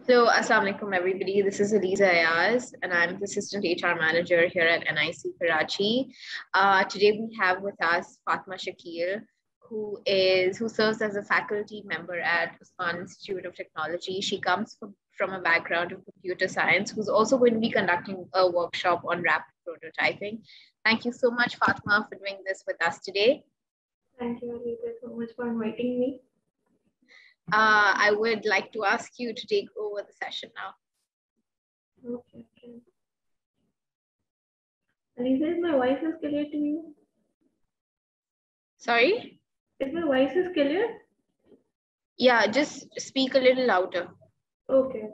So, Assalamu alaikum, everybody. This is Eliza Ayaz, and I'm the Assistant HR Manager here at NIC Karachi. Today, we have with us Fatma Shakil, who serves as a faculty member at Usman Institute of Technology. She comes from a background of computer science, who's also going to be conducting a workshop on rapid prototyping. Thank you so much, Fatma, for doing this with us today. Thank you, Eliza, so much for inviting me. I would like to ask you to take over the session now. Okay. Eliza, is my voice is clear to you? Sorry? Is my voice is clear? Yeah, just speak a little louder. Okay.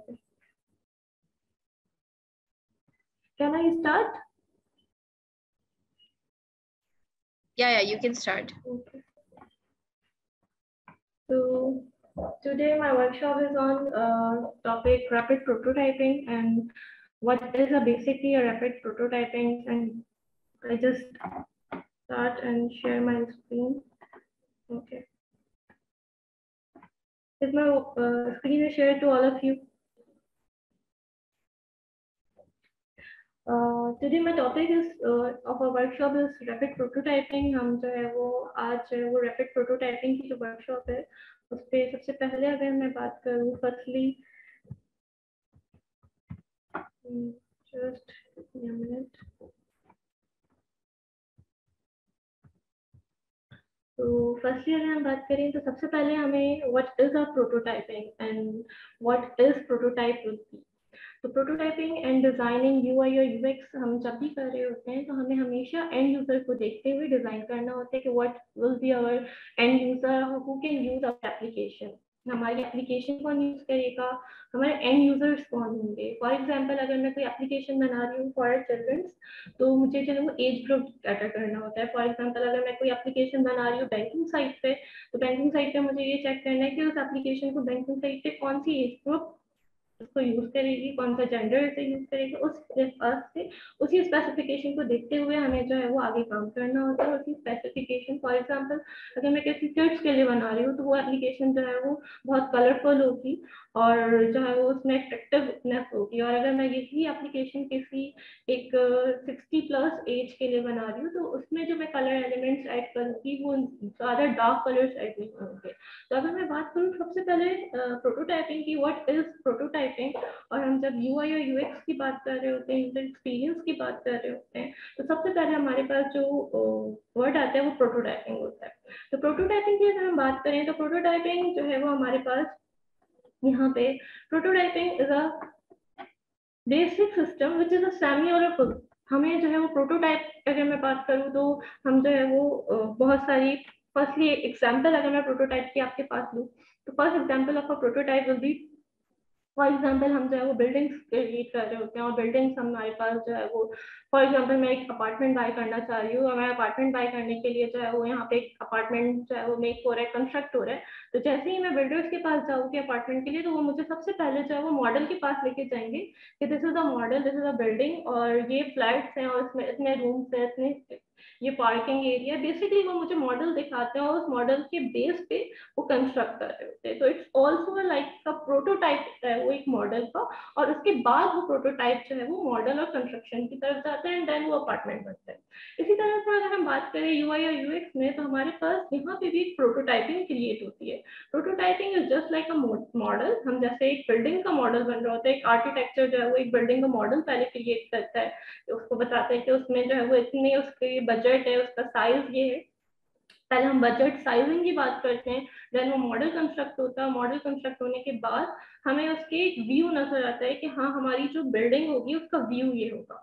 Can I start? Yeah, you can start. Okay. So today my workshop is on topic rapid prototyping and what is basically a rapid prototyping, and I just start and share my screen. Okay. Is my screen shared to all of you? Today my topic is of our workshop is rapid prototyping. हम जो है वो आज जो है वो rapid prototyping की जो workshop है उस पे सबसे पहले अगर मैं बात करूँ firstly just a minute. तो फर्स्टली अगर हम बात करें तो सबसे पहले हमें what is a prototyping and what is prototype will be. तो प्रोटोटाइपिंग एंड डिजाइनिंग यूआई और यूएक्स हम जब भी कर रहे होते हैं तो हमें हमेशा एंड यूजर को देखते हुए डिजाइन करना होता है कि what will be our end user who can use our application. हमारी एप्लीकेशन कौन यूज करेगा, हमारे एंड यूजर्स कौन होंगे. फॉर एग्जांपल अगर मैं कोई एप्लीकेशन बना रही हूँ फॉर चिल्ड्रंस तो मुझे जो है वो एज ग्रुप डाटा करना होता है. फॉर एग्जांपल अगर मैं कोई एप्लीकेशन बना रही हूँ बैंकिंग साइट पे तो बैंकिंग साइट पे मुझे ये चेक करना है कि उस एप्लीकेशन को बैंकिंग साइट पे कौन सी एज ग्रुप उसको यूज करेगी, कौन सा जेंडर से यूज करेगी. उसी स्पेसिफिकेशन को देखते हुए हमें जो है वो आगे काम करना होता है. उसी स्पेसिफिकेशन फॉर एग्जांपल अगर मैं किसी किड्स के लिए बना रही हूँ तो वो एप्लीकेशन जो है वो बहुत कलरफुल होगी और जो है वो उसमें अट्रैक्टिवनेस होगी. और अगर मैं यही एप्लीकेशन किसी एक 60+ एज के लिए बना रही हूँ तो उसमें जो मैं कलर एलिमेंट्स ऐड करूँगी वो ज़्यादा डार्क कलर्स ऐड नहीं होंगे. तो अगर मैं बात करूँ सबसे पहले प्रोटोटाइपिंग की, व्हाट इज प्रोटोटाइपिंग, और हम जब यूआई और यूएक्स की बात कर रहे होते हैं, यूजर एक्सपीरियंस की बात कर रहे होते हैं तो सबसे पहले हमारे पास जो वर्ड आता है वो प्रोटोटाइपिंग होता है. तो प्रोटोटाइपिंग की अगर हम बात करें तो प्रोटोटाइपिंग जो है वो हमारे पास यहाँ पे prototyping is a basic system which is a semi और फुल. हमें जो है वो प्रोटोटाइप अगर मैं बात करूँ तो हम जो है वो बहुत सारी फर्स्टली एग्जांपल अगर मैं प्रोटोटाइप की आपके पास लूँ तो first example of a prototype will be for example हम जो है वो बिल्डिंग्स क्रिएट कर रहे होते हैं और बिल्डिंग्स हमारे पास जो है वो फॉर एग्जांपल मैं एक अपार्टमेंट बाय करना चाह रही हूँ और मैं अपार्टमेंट बाय करने के लिए जो है वो यहाँ पे एक अपार्टमेंट जो है वो मेक हो रहा है, कंस्ट्रक्ट हो रहा है. तो जैसे ही मैं बिल्डर्स के पास जाऊँगी अपार्टमेंट के लिए तो वो मुझे सबसे पहले जो है वो मॉडल के पास लेके जाएंगे कि this is a model, this is a building और ये फ्लैट्स हैं और इसमें इतने रूम्स हैं, इतने ये पार्किंग एरिया. बेसिकली वो मुझे मॉडल दिखाते हैं और उस मॉडल के बेस पे वो कंस्ट्रक्ट कर रहे होते हैं. तो it's also like a prototype है वो एक मॉडल का और उसके बाद वो प्रोटोटाइप जो है वो मॉडल और कंस्ट्रक्शन की तरफ जाता है एंड देन वो अपार्टमेंट बनता है. इसी तरह से अगर हम बात करें यूआई और यूएक्स में तो हमारे पास यहाँ पे भी एक प्रोटोटाइपिंग क्रिएट होती है. Prototyping is just like a model. हम जैसे एक बिल्डिंग का मॉडल बन रहा होता है, एक आर्किटेक्चर जो है वो एक बिल्डिंग का मॉडल पहले क्रिएट करता है, उसको बताते हैं कि उसमें जो है वो इतनी उसकी बजट है, उसका साइज ये है. पहले हम बजट साइजिंग की बात करते हैं, देन वो मॉडल कंस्ट्रक्ट होता है. मॉडल कंस्ट्रक्ट होने के बाद हमें उसके एक व्यू नजर आता है कि हाँ हमारी जो बिल्डिंग होगी उसका व्यू ये होगा.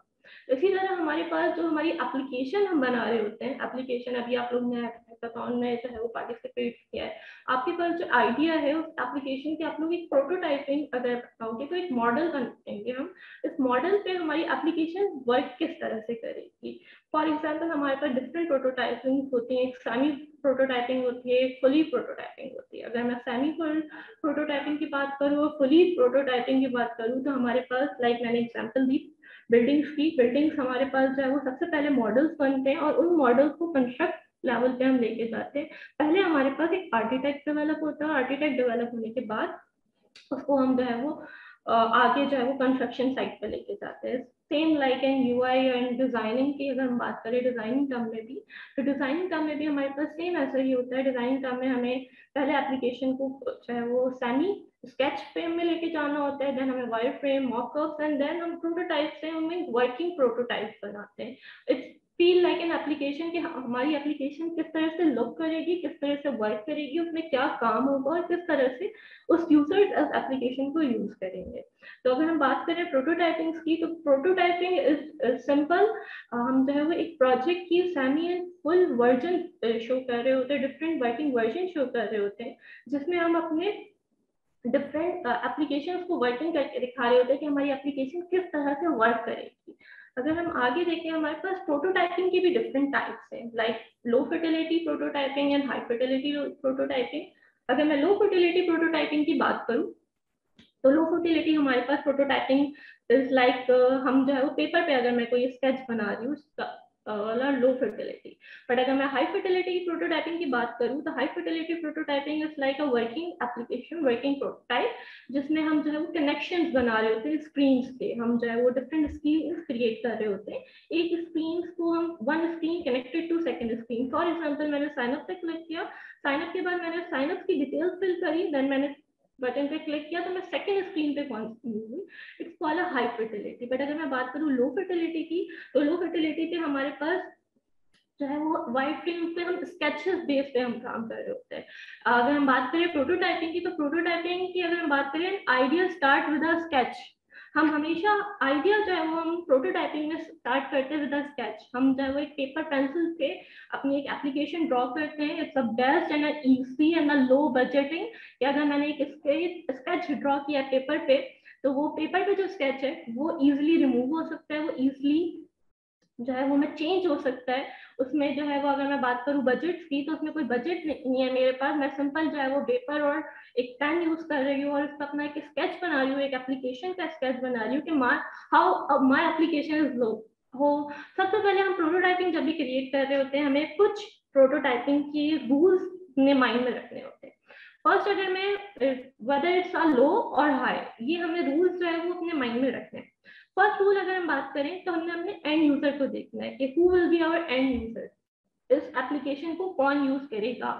इसी तरह हमारे पास जो हमारी एप्लीकेशन हम बना रहे होते हैं, एप्लीकेशन अभी आप लोग ने हैकाथॉन में जो है वो पार्टिसिपेट किया है, आपके पास जो आइडिया है उस एप्लीकेशन की आप लोग एक प्रोटोटाइपिंग अगर बताओगे तो एक मॉडल बनाएंगे हम. इस मॉडल पे हमारी एप्लीकेशन वर्क किस तरह से करेगी. फॉर एग्जाम्पल हमारे पास डिफरेंट प्रोटोटाइपिंग होती है, एक सेमी प्रोटोटाइपिंग होती है, एक फुली प्रोटोटाइपिंग होती है. अगर मैं सेमी प्रोटोटाइपिंग की बात करूँ और फुली प्रोटोटाइपिंग की बात करूँ तो हमारे पास लाइक मैंने एग्जाम्पल दी बिल्डिंग्स की. बिल्डिंग्स हमारे पास जो है वो सबसे पहले मॉडल्स बनते हैं और उन मॉडल्स को कंस्ट्रक्ट लेवल पे हम लेके जाते हैं. पहले हमारे पास एक आर्किटेक्ट डेवलप होता है, आर्किटेक्ट डेवलप होने के बाद उसको हम जो है वो आगे जो है वो कंस्ट्रक्शन साइट पे लेके जाते हैं। Same like in UI and designing की अगर हम बात करें डिजाइनिंग टर्म में भी, तो डिजाइनिंग टर्म में भी हमारे पास सेम ऐसा ही होता है। डिजाइनिंग टर्म में हमें पहले एप्लीकेशन को जो है वो सेमी स्केच फ्रेम में लेके जाना होता है, देन हमें wireframe, mockups, and then हम प्रोटोटाइप से हमें वर्किंग प्रोटोटाइप बनाते हैं। It's feel like an application कि हमारी एप्लीकेशन किस तरह से लुक करेगी, किस तरह से वर्क करेगी, उसमें क्या काम होगा और किस तरह से उस यूजर्स उस एप्लीकेशन को यूज करेंगे। तो अगर हम बात करें प्रोटोटाइपिंग की, तो प्रोटोटाइपिंग इज सिंपल। हम जो है वो एक प्रोजेक्ट की semi and full version show कर रहे होते हैं, डिफरेंट वर्किंग वर्जन शो कर रहे होते हैं, जिसमें हम अपने डिफरेंट एप्लीकेशंस को वर्किंग करके दिखा रहे होते हैं कि हमारी एप्लीकेशन किस तरह से वर्क करेगी। अगर हम आगे देखें, हमारे पास प्रोटोटाइपिंग की भी डिफरेंट टाइप्स हैं, like low fidelity prototyping and high fidelity prototyping. अगर मैं लो फिडिलिटी प्रोटोटाइपिंग की बात करूं, तो लो फिडिलिटी हमारे पास प्रोटोटाइपिंग इज लाइक हम जो है वो पेपर पे अगर मैं कोई स्केच बना रही हूँ वाला लो फिडिलिटी। बट अगर मैं हाई फिडिलिटी प्रोटोटाइपिंग की बात करूँ, तो high fidelity prototyping is like a working application, working prototype, जिसमें हम जो है वो कनेक्शंस बना रहे होते हैं स्क्रीन्स के। हम जो है वो डिफरेंट स्क्रीन क्रिएट कर रहे होते हैं, एक स्क्रीन को हम one screen connected to second screen. For example, मैंने साइन अप पे क्लिक किया, साइन अप के बाद मैंने साइन अप की डिटेल्स फिल करी, देन मैंने बटन पे क्लिक किया तो मैं सेकंड स्क्रीन पे पहुंच गई। It's called a high fidelity. But अगर मैं बात करूँ लो फिडिलिटी की, तो लो फिडिलिटी पे हमारे पास जो है वो वाइट फ्रेम पे हम स्केचेस बेस पे हम काम कर रहे होते हैं। अगर हम बात करें प्रोटोटाइपिंग की, तो प्रोटोटाइपिंग की अगर हम बात करें, idea start with a sketch. हम हमेशा आइडिया जो है वो हम प्रोटोटाइपिंग में स्टार्ट करते हैं विद अ स्केच। हम जो है वो एक पेपर पेंसिल पे अपनी एक एप्लीकेशन ड्रॉ करते हैं। It's a best and easy and a low budgeting, कि अगर मैंने एक स्केच ड्रॉ किया पेपर पे, तो वो पेपर पे जो स्केच है वो इजिली रिमूव हो सकता है, वो इजिली जो है वो में चेंज हो सकता है। उसमें जो है वो अगर मैं बात करूँ बजट की, तो उसमें कोई बजट नहीं है मेरे पास। मैं सिंपल जो है वो पेपर और एक पेन यूज कर रही हूँ और उसका अपना एक स्केच बना रही हूँ, एक एप्लीकेशन का स्केच बना रही हूँ कि how my application is low हो। सबसे पहले हम प्रोटोटाइपिंग जब भी क्रिएट कर रहे होते हैं, हमें कुछ प्रोटोटाइपिंग की रूल्स अपने माइंड में रखने होते हैं। फर्स्ट, अगर मैं वेदर इट्स अ लो और हाई, ये हमें रूल्स जो है वो अपने माइंड में रखने हैं। फर्स्ट रूल अगर हम बात करें, तो हमने अपने एंड यूजर को देखना है कि who will be our end user, इस एप्लीकेशन को कौन यूज करेगा।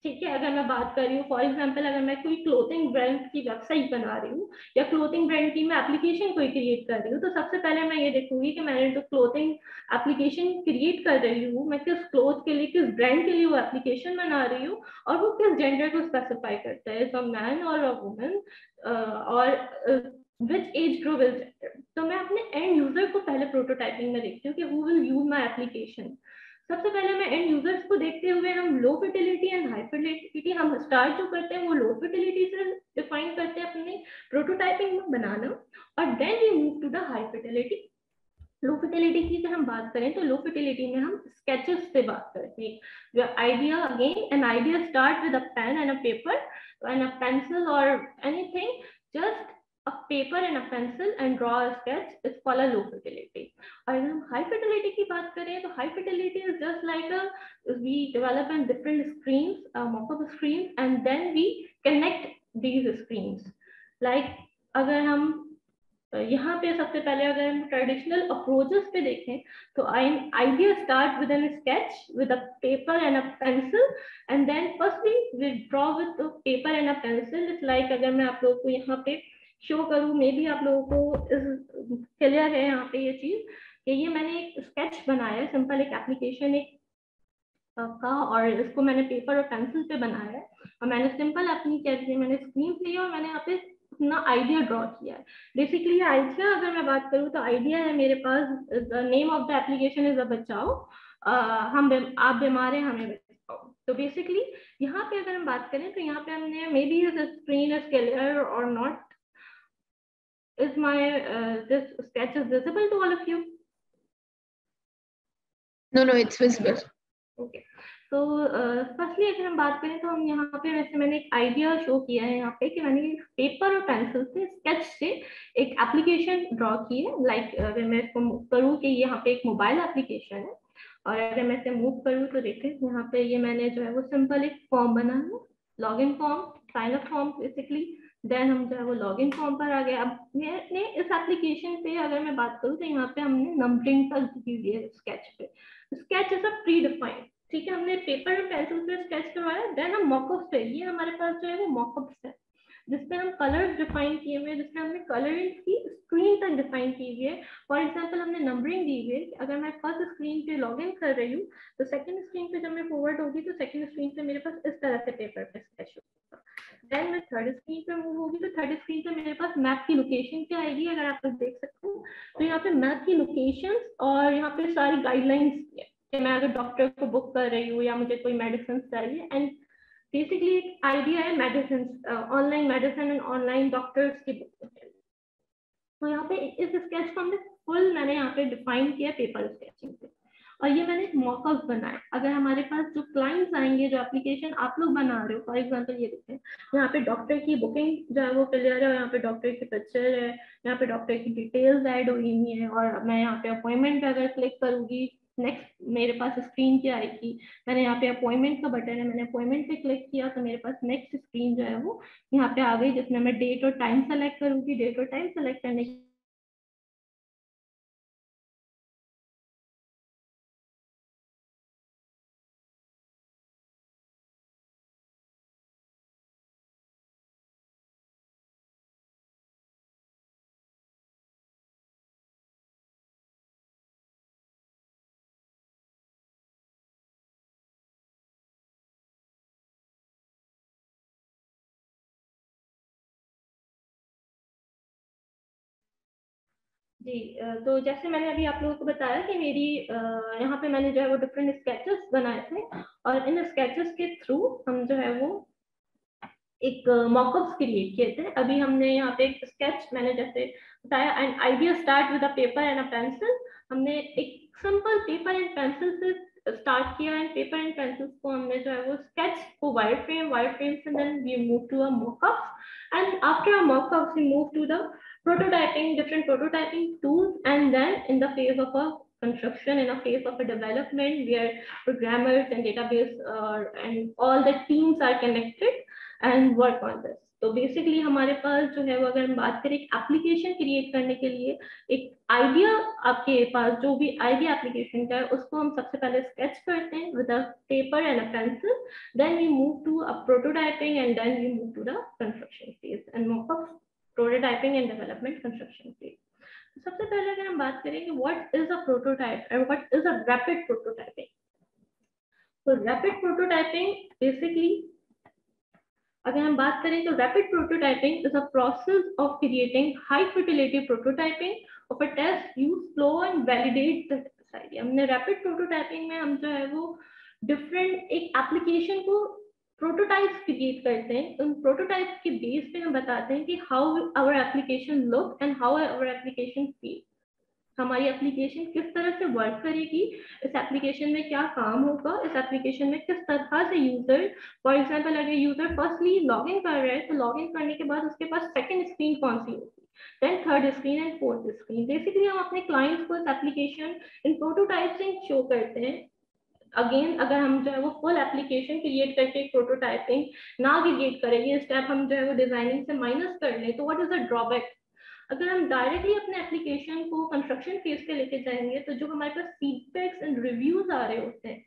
ठीक है, अगर मैं बात कर रही हूँ फॉर एग्जांपल, अगर मैं कोई क्लोथिंग ब्रांड की वेबसाइट बना रही हूँ या क्लोथिंग ब्रांड की मैं एप्लीकेशन कोई क्रिएट कर रही हूँ, तो सबसे पहले मैं ये देखूंगी कि मैंने जो क्लोथिंग एप्लीकेशन क्रिएट कर रही हूँ, मैं किस क्लोथ के लिए, किस ब्रांड के लिए वो एप्लीकेशन बना रही हूँ, और वो किस जेंडर को स्पेसिफाई करता है, अ मैन और अ वुमन, और विच एज ग्रुप इज। तो मैं अपने एंड यूजर को पहले प्रोटोटाइपिंग में देखती हूँ कि who will use my application. सबसे पहले मैं एंड यूजर्स को देखते हुए हम लो फिडिलिटी एंड हाई फिडिलिटी हम स्टार्ट जो करते हैं वो लो फिडिलिटी से डिफाइन करते हैं अपने प्रोटोटाइपिंग में बनाना, और then we move to the high fidelity. Low fidelity की अगर हम बात करें, तो लो फिडिलिटी में हम स्केचेस से बात करते हैं। जो idea, again an idea start with a pen and a paper and a pencil और anything, just a paper and a pencil and draw a sketch is called a low fidelity. और अगर हम high fidelity की बात करें, तो high fidelity is just like a we develop in different screens, mock-up screens, and then we connect these screens. Like अगर हम यहाँ पे सबसे पहले अगर हम ट्रेडिशनल अप्रोचेस पे देखें, तो idea start with an sketch with a paper and a pencil, and then firstly we draw with paper and a pencil. It's like अगर मैं आप लोगों को यहाँ पे शो करूँ, मे बी आप लोगों को क्लियर है यहाँ पे ये चीज कि ये मैंने एक स्केच बनाया है, सिंपल एक एप्लीकेशन एक का, और इसको मैंने पेपर और पेंसिल पे बनाया है, और मैंने सिंपल अपनी क्या किया, मैंने स्क्रीन लिया और मैंने यहाँ पे अपना आइडिया ड्रॉ किया है। बेसिकली आइडिया अगर मैं बात करूँ, तो आइडिया है मेरे पास, the name of the application is a Bachao, आप बीमार हैं हमें बचाओ। तो बेसिकली यहाँ पे अगर हम बात करें, तो यहाँ पे हमने maybe the screen is clear और not, is my this sketch is visible to all of you? No, it's visible. Okay, तो फर्स्टली अगर हम बात करें, तो हम यहाँ पे वैसे मैंने एक आइडिया शो किया है यहाँ पे कि मैंने पेपर और पेंसिल से स्केच से एक एप्लीकेशन ड्रॉ की है। लाइक अगर मैं इसको मूव करूँ कि यहाँ पे एक मोबाइल एप्लीकेशन है, और अगर मैं इसे मूव करूँ तो देखें यहाँ पे ये मैंने जो है वो सिंपल एक फॉर्म बना है, login form, sign up form basically, then हम जो है वो लॉगिन फॉर्म पर आ गए। अब मैंने इस एप्लीकेशन पे अगर मैं बात करूँ तो यहाँ पे हमने नंबरिंग तक दी हुई है स्केच पे। Sketch is a pre defined, ठीक है, हमने पेपर और पेंसिल पे स्केच करवाया। देन हम मॉकअप्स पे, ये हमारे पास जो है वो मॉकअप्स है जिसपे हम कलर डिफाइन किए हुए हैं, जिसमें हमने कलरिंग की स्क्रीन तक डिफाइन की हुई है। फॉर एग्जाम्पल हमने नंबरिंग दी हुई है, अगर मैं फर्स्ट स्क्रीन पे लॉग इन कर रही हूँ तो सेकंड स्क्रीन पे जब मैं फॉरवर्ड होगी तो सेकंड स्क्रीन पे मेरे पास इस तरह से पेपर पे स्केच होगा। देन मैं थर्ड स्क्रीन पे मूव होगी तो थर्ड स्क्रीन पे मेरे पास मैप की लोकेशन क्या आएगी, अगर आप लोग देख सकते हो तो यहाँ पे मैप की लोकेशन और यहाँ पे सारी गाइडलाइंस कि मैं अगर डॉक्टर को बुक कर रही हूँ या मुझे कोई मेडिसिन चाहिए। एंड बेसिकली एक आइडिया है medicine, online medicine and online doctors की बुक। तो यहाँ पे इस स्केच को हमने फुल मैंने यहाँ पे डिफाइन किया पेपर स्केचिंग पे, और ये मैंने मॉकअप बनाया। अगर हमारे पास जो क्लाइंट्स आएंगे, जो एप्लीकेशन आप लोग बना रहे हो, फॉर एग्जांपल ये देखते हैं यहाँ पे डॉक्टर की बुकिंग जो है वो क्लियर है, यहाँ पे डॉक्टर की पिक्चर है, यहाँ पे डॉक्टर की डिटेल्स ऐड हुई है, और मैं यहाँ पे अपॉइंटमेंट पे अगर क्लिक करूंगी नेक्स्ट मेरे पास स्क्रीन क्या आएगी, मैंने यहाँ पे अपॉइंटमेंट का बटन है, मैंने अपॉइंटमेंट पे क्लिक किया तो मेरे पास नेक्स्ट स्क्रीन जो है वो यहाँ पे आ गई, जिसमें मैं डेट और टाइम सेलेक्ट करूंगी। डेट और टाइम सेलेक्ट करने जी, तो जैसे मैंने अभी आप लोगों को बताया कि मेरी यहाँ पे मैंने जो है वो डिफरेंट स्केचेस बनाए थे, और इन स्केचेस के थ्रू हम जो है वो एक मॉकअप्स क्रिएट किए थे। अभी हमने यहाँ पे एक स्केच मैंने जैसे बताया, and idea start with a paper and a pencil. हमने एक सिंपल पेपर एंड पेंसिल से स्टार्ट किया, एंड पेपर एंड पेंसिल्स को हमने जो है वो स्केच को वायर फ्रेम से then we move to a mockups, and after a mockups we move to the prototyping, different prototyping tools, and then in the phase of a construction, in a phase of a development where programmers and database and all the teams are connected and work on this. तो basically हमारे पास जो है वो अगर हम बात करें एक एप्लीकेशन क्रिएट करने के लिए, एक आइडिया आपके पास जो भी आइडिया एप्लीकेशन का है उसको हम सबसे पहले स्केच करते हैं with a paper and a pencil, then we move to a prototyping, and then we move to the construction phase and mockup, prototyping and development, construction phase. सबसे पहले अगर हम बात करें कि what is a prototype and what is a rapid prototyping, तो rapid prototyping basically अगर हम बात करें तो rapid prototyping is a process of creating high fidelity prototyping of a test use flow and validate the idea. हमने rapid prototyping में हम जो है वो डिफरेंट एक एप्लीकेशन को प्रोटोटाइप्स क्रिएट करते हैं, उन प्रोटोटाइप्स के बेस पे हम बताते हैं कि how our application look and how our application feel, हमारी एप्लीकेशन किस तरह से वर्क करेगी, इस एप्लीकेशन में क्या काम होगा, इस एप्लीकेशन में किस तरह से यूजर, फॉर एग्जांपल अगर यूजर फर्स्टली लॉग इन कर रहा है तो लॉग इन करने के बाद उसके पास सेकंड स्क्रीन कौन सी होगी, then third screen and fourth screen. Basically हम अपने क्लाइंट्स को इस एप्लीकेशन इन प्रोटोटाइपिंग शो करते हैं। अगेन अगर हम जो है वो फुल एप्लीकेशन क्रिएट करके प्रोटोटाइपिंग ना क्रिएट करें, ये स्टेप हम जो है वो डिजाइनिंग से माइनस कर लें, तो व्हाट इज द ड्रॉबैक, अगर हम डायरेक्टली अपने एप्लीकेशन को कंस्ट्रक्शन फेज पे लेके जाएंगे तो जो हमारे पास फीडबैक्स एंड रिव्यूज आ रहे होते हैं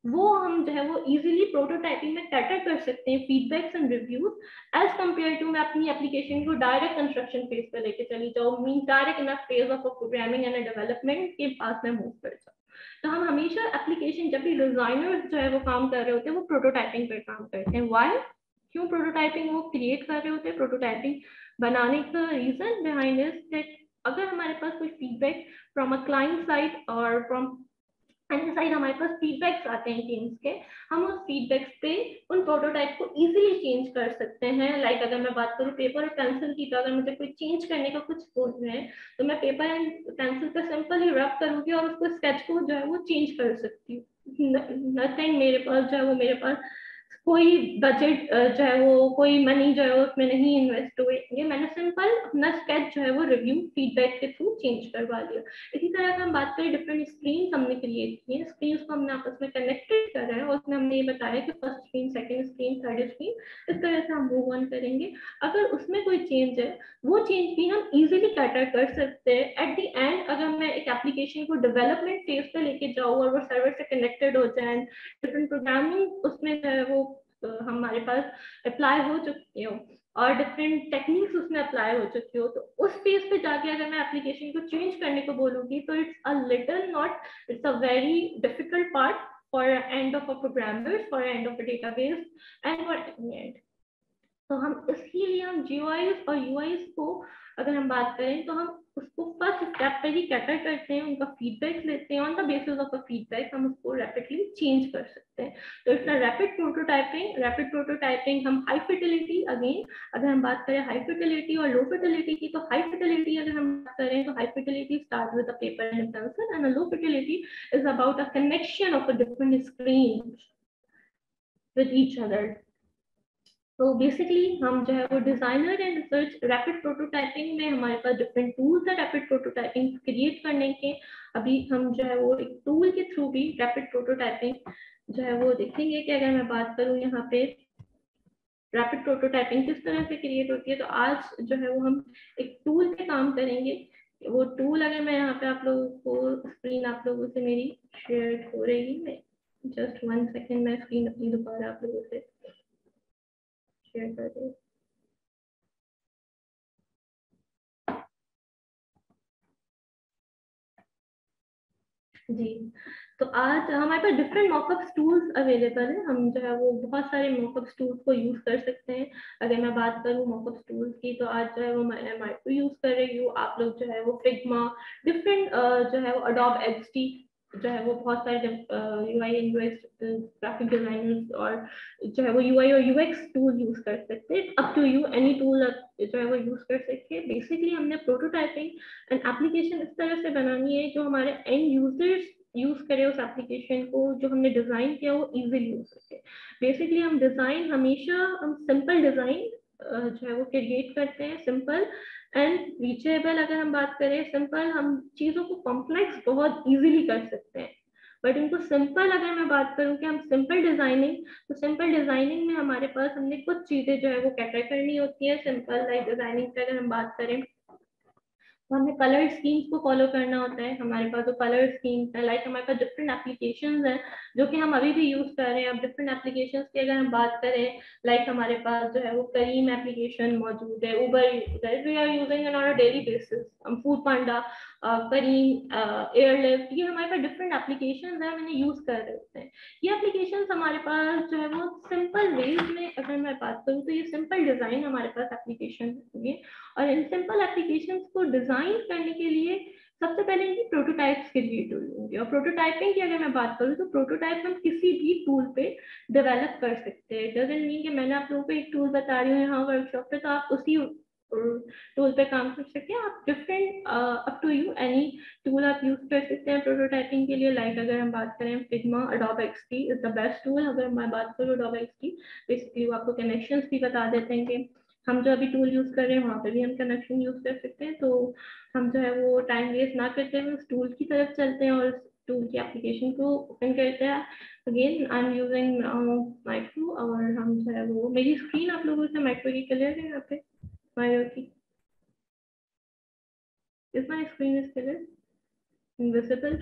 वो हम जो है वो इजीली प्रोटोटाइपिंग में कैटर कर सकते हैं, feedbacks and reviews, as compare to मैं अपनी एप्लीकेशन को डायरेक्ट कंस्ट्रक्शन फेज पे लेके चली जाऊँ, mean direct in phase of programming and development के पास में मूव कर जाऊँ। तो हम हमेशा एप्लीकेशन जब भी डिजाइनर्स जो है वो काम कर रहे होते हैं वो प्रोटोटाइपिंग पे काम करते हैं। वाई, क्यों प्रोटोटाइपिंग वो क्रिएट कर रहे होते हैं, प्रोटोटाइपिंग बनाने का रीजन बिहाइंड इज दैट अगर हमारे पास कोई feedback from a client side और फ्रॉम एंड साइड हमारे पास फीडबैक्स आते हैं टीम्स के, हम उस फीडबैक्स पे उन प्रोटोटाइप को इजीली चेंज कर सकते हैं। लाइक अगर मैं बात करूँ पेपर और पेंसिल की, तो अगर मुझे कोई चेंज करने का कुछ बोल रहे हैं तो मैं पेपर एंड पेंसिल पे सिंपल ही रब करूंगी और उसको स्केच को जो है वो चेंज कर सकती हूँ। नथिंग मेरे पास जो है वो मेरे पास कोई बजट जो है वो, कोई मनी जो है उसमें नहीं इन्वेस्ट हुए, ये मैंने सिंपल अपना स्केच जो है वो रिव्यू फीडबैक के थ्रू चेंज करवा लिया। इसी तरह अगर हम बात करें, डिफरेंट स्क्रीन हमने क्रिएट की है, स्क्रीन को हमने आपस में कनेक्टेड कर रहे हैं और उसमें हमने ये बताया कि first screen, second screen, third screen, इस तरह से हम मूव ऑन करेंगे। अगर उसमें कोई चेंज है, वो चेंज भी हम इजीली कैटर कर सकते हैं। एट द एंड अगर मैं एक एप्लीकेशन को डेवलपमेंट फेज पे लेके जाऊँ और वो सर्वर से कनेक्टेड हो जाए, डिफरेंट प्रोग्रामिंग उसमें जो है वो हमारे पास अप्लाई हो चुकी हो और डिफरेंट टेक्निक्स उसमें अप्लाई हो चुकी हो, तो उस फेज पे जाके अगर मैं एप्लीकेशन को चेंज करने को बोलूंगी तो it's a little not, it's a very difficult part for end of a programmers, for end of a database, and for any end. तो हम इसलिए हम GUIs और UIs को अगर हम बात करें तो हम उसको फर्स्ट स्टेप पे ही कैटर करते हैं, उनका फीडबैक लेते हैं, on the basis of a feedback हम उसको रैपिडली चेंज कर सकते हैं। तो it's rapid prototyping. Rapid prototyping हम हाई फिडिलिटी, अगेन अगर हम बात करें हाई फिडिलिटी और लो फिडिलिटी की, तो हाई फिडिलिटी अगर हम बात करें तो high fidelity start with a paper and pencil, and low fidelity is about a connection of a different screen with each other. तो बेसिकली हम जो है वो designer and research rapid prototyping में हमारे पास डिफरेंट टूल्स है रैपिड प्रोटोटाइपिंग क्रिएट करने के। अभी हम जो है वो एक टूल के थ्रू भी रैपिड प्रोटोटाइपिंग जो है वो देखेंगे कि अगर मैं बात करूँ यहाँ पे रैपिड प्रोटोटाइपिंग किस तरह से क्रिएट होती है, तो आज जो है वो हम एक टूल पे काम करेंगे। वो टूल अगर मैं यहाँ पे आप लोगों को स्क्रीन आप लोगों से मेरी शेयर हो रही है, जस्ट 1 सेकेंड, मैं स्क्रीन अपनी दोबारा आप लोगों से शेयर कर रही हूँ। जी, तो आज हमारे पास डिफरेंट मॉकअप टूल्स अवेलेबल है। हम जो है वो बहुत सारे मॉकअप टूल्स को यूज कर सकते हैं। अगर मैं बात करूँ मॉकअप टूल्स की, तो आज जो है वो मैं माइक्रो यूज कर रही हूँ। आप लोग जो है वो फिग्मा, डिफरेंट जो है वो अडोब एक्सडी, जो है वो बहुत सारे UI and UX graphic designers और जो है वो यूआई और यूएक्स टूल यूज कर सकते हैं। Up to you, any tool जो है वो यूज कर सकते हैं। बेसिकली हमने प्रोटोटाइपिंग एंड एप्लीकेशन इस तरह से बनानी है जो हमारे एंड यूजर्स यूज करें उस एप्लीकेशन को, जो हमने डिजाइन किया वो इजीली हो सके। बेसिकली हम डिजाइन हमेशा हम सिंपल डिजाइन जो है वो क्रिएट करते हैं, सिंपल एंड रीचेबल। अगर हम बात करें सिंपल, हम चीजों को कॉम्प्लेक्स बहुत इजीली कर सकते हैं, बट इनको सिंपल अगर मैं बात करूं कि हम सिंपल डिजाइनिंग, तो सिंपल डिजाइनिंग में हमारे पास हमने कुछ चीजें जो है वो कैटर करनी होती है। सिंपल लाइक डिजाइनिंग पे अगर हम बात करें तो हमें कलर स्कीम्स को फॉलो करना होता है। हमारे पास जो कलर स्कीम्स है, लाइक हमारे पास डिफरेंट एप्लीकेशंस हैं जो कि हम अभी भी यूज कर रहे हैं। अब डिफरेंट एप्लीकेशंस की अगर हम बात करें, लाइक हमारे पास जो है वो करीम एप्लीकेशन मौजूद है, Uber we are using on a daily basis, हम फूड पांडा, करीम, एयरलिफ्ट, ये हमारे पास डिफरेंट एप्लीकेशंस हैं, मैंने यूज कर रहे होते हैं। ये एप्लीकेशंस हमारे पास जो है वो सिंपल वेज में अगर मैं बात करूँ तो ये सिंपल डिजाइन हमारे पास एप्लीकेशन होंगे। और इन सिंपल एप्लीकेशंस को डिजाइन करने के लिए सबसे पहले इनकी प्रोटोटाइप्स क्रिएट होंगे। और प्रोटोटाइपिंग की अगर मैं बात करूँ तो प्रोटोटाइप हम किसी भी टूल पे डेवलप कर सकते हैं। डजंट मीन कि मैंने आप लोगों को एक टूल बता रही हूँ यहाँ वर्कशॉप पे तो आप उसी टूल पे काम कर सकते हैं। आप different up to you, any tool आप यूज कर सकते हैं प्रोटोटाइपिंग के लिए। लाइक अगर हम बात करें Figma, Adobe XD is the best tool. अगर मैं बात करूँ अडोब एक्सडी, बेसिकली वो आपको कनेक्शंस भी बता देते हैं कि हम जो अभी टूल यूज कर रहे हैं वहाँ पे भी हम कनेक्शन यूज कर सकते हैं। तो हम जो है वो टाइम वेस्ट ना करते हुए उस टूल की तरफ चलते हैं और उस टूल की एप्लीकेशन को ओपन करते हैं। Again I am using micro, और हम जो है वो, मेरी स्क्रीन आप लोगों से माइक्रो की क्लियर है यहाँ पे, माइक्रो की, is my screen is clear, invisible?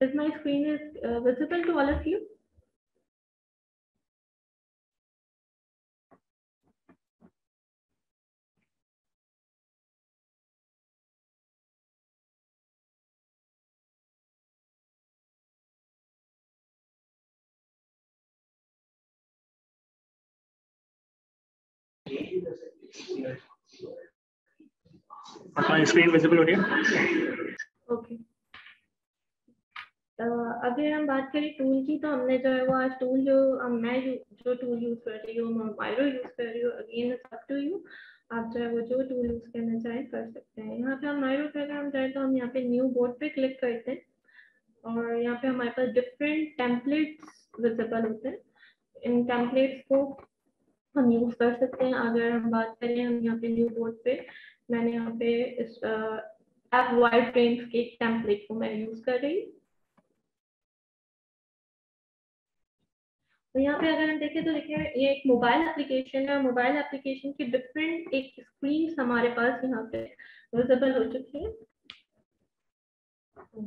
Is my screen is visible to all of you? आपका स्क्रीन विजिबल हो रही है? ओके। अगर हम बात करें टूल की, तो हमने जो है वो आज टूल मैं जो टूल यूज कर रही हूँ, मायरो यूज कर रही हूँ। Again it's up to you, आप जो है वो जो टूल यूज करना चाहें कर सकते हैं। यहाँ पे हम मायरो कर हम चाहें तो हम यहाँ पे न्यू बोर्ड पे क्लिक करते हैं और यहाँ पे हमारे पास डिफरेंट टेम्पलेट्स विजिबल होते हैं। इन टेम्पलेट्स को हम यूज कर सकते हैं। अगर हम बात करें, हम यहाँ पे न्यू बोर्ड पे, मैंने यहाँ पे इस ऐप वाइड फ्रेम्स के टेम्पलेट को मैं यूज कर रही हूँ। तो यहाँ पे अगर हम देखें तो देखिए ये एक मोबाइल एप्लीकेशन है। मोबाइल एप्लीकेशन की डिफरेंट एक स्क्रीन हमारे पास यहाँ पे विजिबल हो चुकी है।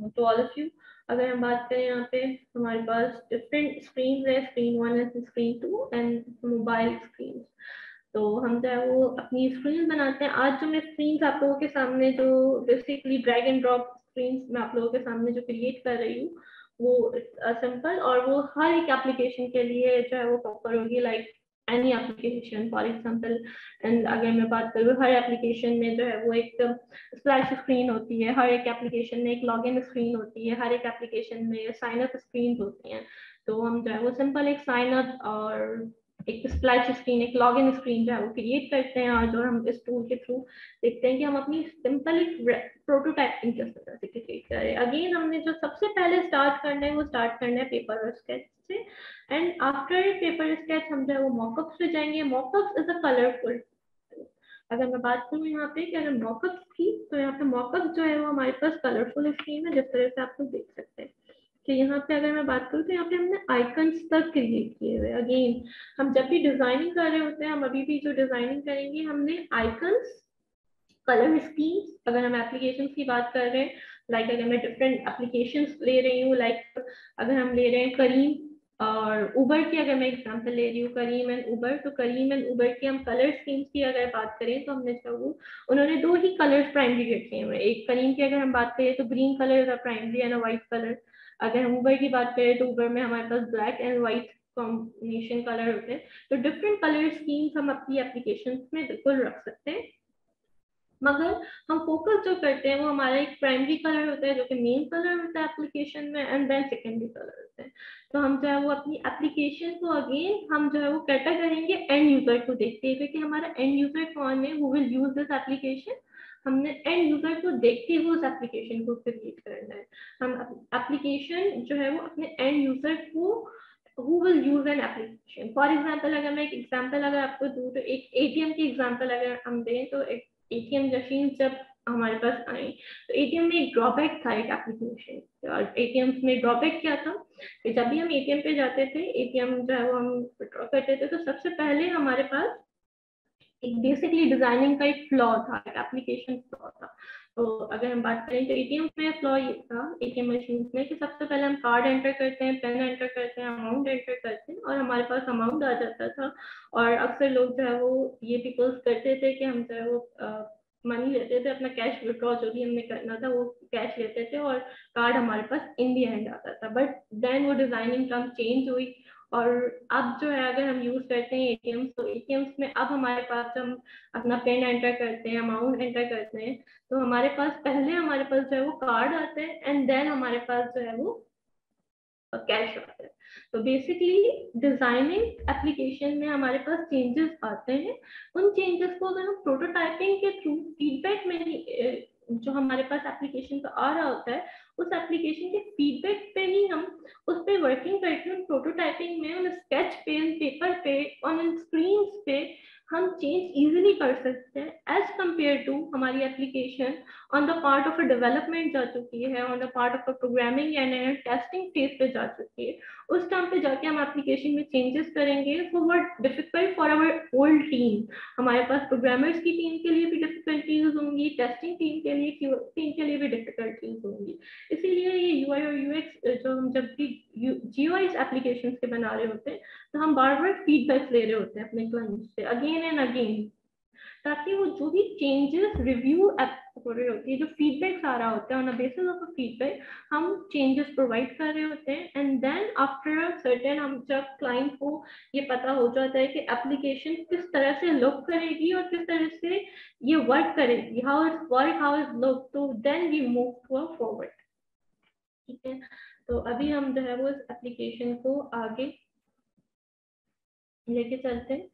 तो ऑल ऑफ यू, अगर हम बात करें यहाँ पे हमारे पास डिफरेंट स्क्रीन है, screen 1 and screen 2 and mobile screen. तो हम जो है वो अपनी स्क्रीन बनाते हैं। आज जो मैं स्क्रीन आप लोगों के सामने जो basically drag and drop screen मैं आप लोगों के सामने जो क्रिएट कर रही हूँ वो सिंपल, और वो हर एक एप्लीकेशन के लिए जो है वो प्रॉपर होगी, like any application for example. And अगर मैं बात करूँ, हर एप्लीकेशन में जो है वो एक स्प्लैश स्क्रीन होती है, हर एक एप्लीकेशन में एक लॉगिन स्क्रीन होती है, हर एक एप्लीकेशन में साइन अप स्क्रीन होती हैं। तो हम जो है वो सिंपल एक साइन अप और एक स्प्लैश स्क्रीन, एक लॉगिन स्क्रीन जो है वो क्रिएट करते हैं, और जो हम इस टूल के थ्रू देखते हैं कि हम अपनी सिंपल एक प्रोटोटाइपिंग किस तरह से क्रिएट करें। अगेन हमने जो सबसे पहले स्टार्ट करना है वो स्टार्ट करना है पेपर और स्केच से, एंड आफ्टर पेपर स्केच हम जो है वो मॉकअप्स पे जाएंगे। Mockups is a colourful. अगर मैं बात करूँ यहाँ पे कि अगर मॉकअप्स की, तो यहाँ पे मॉकअप जो है वो हमारे पास कलरफुल स्क्रीन है, जिस तरह से आप लोग देख सकते हैं कि यहाँ पे अगर मैं बात करूँ तो यहाँ पे हमने आइकन्स तक क्रिएट किए हुए। अगेन हम जब भी डिजाइनिंग कर रहे होते हैं, हम अभी भी जो डिजाइनिंग करेंगे, हमने आइकन्स, कलर स्कीम्स, अगर हम एप्लीकेशन की बात कर रहे हैं, लाइक अगर मैं डिफरेंट एप्लीकेशन ले रही हूँ, लाइक अगर हम ले रहे हैं करीम और उबर की, अगर मैं एग्जांपल ले रही हूँ करीम एंड उबर, तो करीम एंड उबर की हम कलर स्कीम्स की अगर बात करें तो हमने जो वो उन्होंने दो ही कलर्स प्राइमरी रखे हुए। एक करीम की अगर हम बात करें तो green colour is primary and white colour. अगर हम उबर की बात करें तो उबर में हमारे पास black and white combination colour होते हैं। तो डिफरेंट कलर स्कीम्स हम अपनी एप्लीकेशन में बिल्कुल रख सकते हैं, मगर हम फोकस जो करते हैं वो हमारा एक प्राइमरी कलर होता है जो कि मेन कलर होता है एप्लीकेशन में, एंड देन सेकेंडरी कलर होता है। तो हम जो है वो अपनी एप्लीकेशन को अगेन हम जो है वो कैटर करेंगे एंड यूजर को देखते हुए कि हमारा एंड यूजर कौन है, who will use this application. हमने एंड यूजर को देखते हुए उस एप्लीकेशन को क्रिएट करना है। हम एप्लीकेशन जो है वो अपने एंड यूजर को who will use an application। For example अगर मैं एक एग्जाम्पल अगर आपको दूं तो एक एटीएम की एग्जाम्पल अगर हम दें तो एक एटीएम मशीन जब हमारे पास आई तो एटीएम में एक ड्रॉबैक था एक एप्लीकेशन, और एटीएम में ड्रॉबैक क्या था कि जब भी हम एटीएम पे जाते थे, एटीएम जो है वो हम विड्रॉ करते थे, तो सबसे पहले हमारे पास एक बेसिकली डिजाइनिंग का एक फ्लॉ था, एक एप्लीकेशन फ्लॉ था। तो अगर हम बात करें तो एटीएम में फ्लॉ ये था एटीएम मशीन में कि सबसे पहले हम कार्ड एंटर करते हैं, पेन एंटर करते हैं, अमाउंट एंटर करते हैं और हमारे पास अमाउंट आ जाता था। और अक्सर लोग जो है वो ये पिकल्स करते थे कि हम जो है वो मनी लेते थे, अपना कैश विड्रॉ जो भी हमने करना था वो कैश लेते थे और कार्ड हमारे पास इन दी एंड आता था। बट देन वो डिजाइनिंग टर्म चेंज हुई और अब जो है अगर हम यूज करते हैं एटीएम्स, तो एटीएम्स में अब हमारे पास जब हम अपना पेन एंटर करते हैं, अमाउंट एंटर करते हैं, तो हमारे पास पहले हमारे पास जो है वो कार्ड आते हैं एंड देन हमारे पास जो है वो कैश आता है। तो बेसिकली डिजाइनिंग एप्लीकेशन में हमारे पास चेंजेस आते हैं। उन चेंजेस को अगर हम प्रोटोटाइपिंग के थ्रू फीडबैक में जो हमारे पास एप्लीकेशन का आ रहा होता है, उस एप्लीकेशन के फीडबैक पे ही हम उस पर वर्किंग करके उन प्रोटोटाइपिंग में उन स्केच पे, पेपर पे, ऑन स्क्रीन पे हम चेंज इजीली कर सकते हैं एज कंपेयर टू हमारी application on the part of a development जा चुकी है, on the part of a programming and testing phase पे जा चुकी है। उस टाइम पे जाके हम एप्लीकेशन में चेंजेस करेंगे so what difficult for our old team. हमारे पास प्रोग्रामर्स की टीम के लिए भी डिफिकल्टीज होंगी, टेस्टिंग टीम के लिए भी डिफिकल्टीज होंगी। इसीलिए ये यूआई और यूएक्स जो हम जब भी जीयूआई एप्लीकेशंस के बना रहे होते हैं तो हम बार बार फीडबैक ले रहे होते हैं अपने क्लाइंट्स से अगेन एंड अगेन, ताकि वो जो भी चेंजेस रिव्यू सपोर्टेड होती है। जो फीडबैक आ रहा होता है on a basis of a feedback हम चेंजेस प्रोवाइड कर रहे होते हैं, and then after a certain हम जब क्लाइंट को ये पता हो जाता है कि एप्लीकेशन किस तरह से लुक करेगी और किस तरह से ये वर्क करेगी, how it's work, how it's look, तो then we move to a forward. ठीक है, तो अभी हम जो है वो इस एप्लीकेशन को आगे लेके चलते हैं।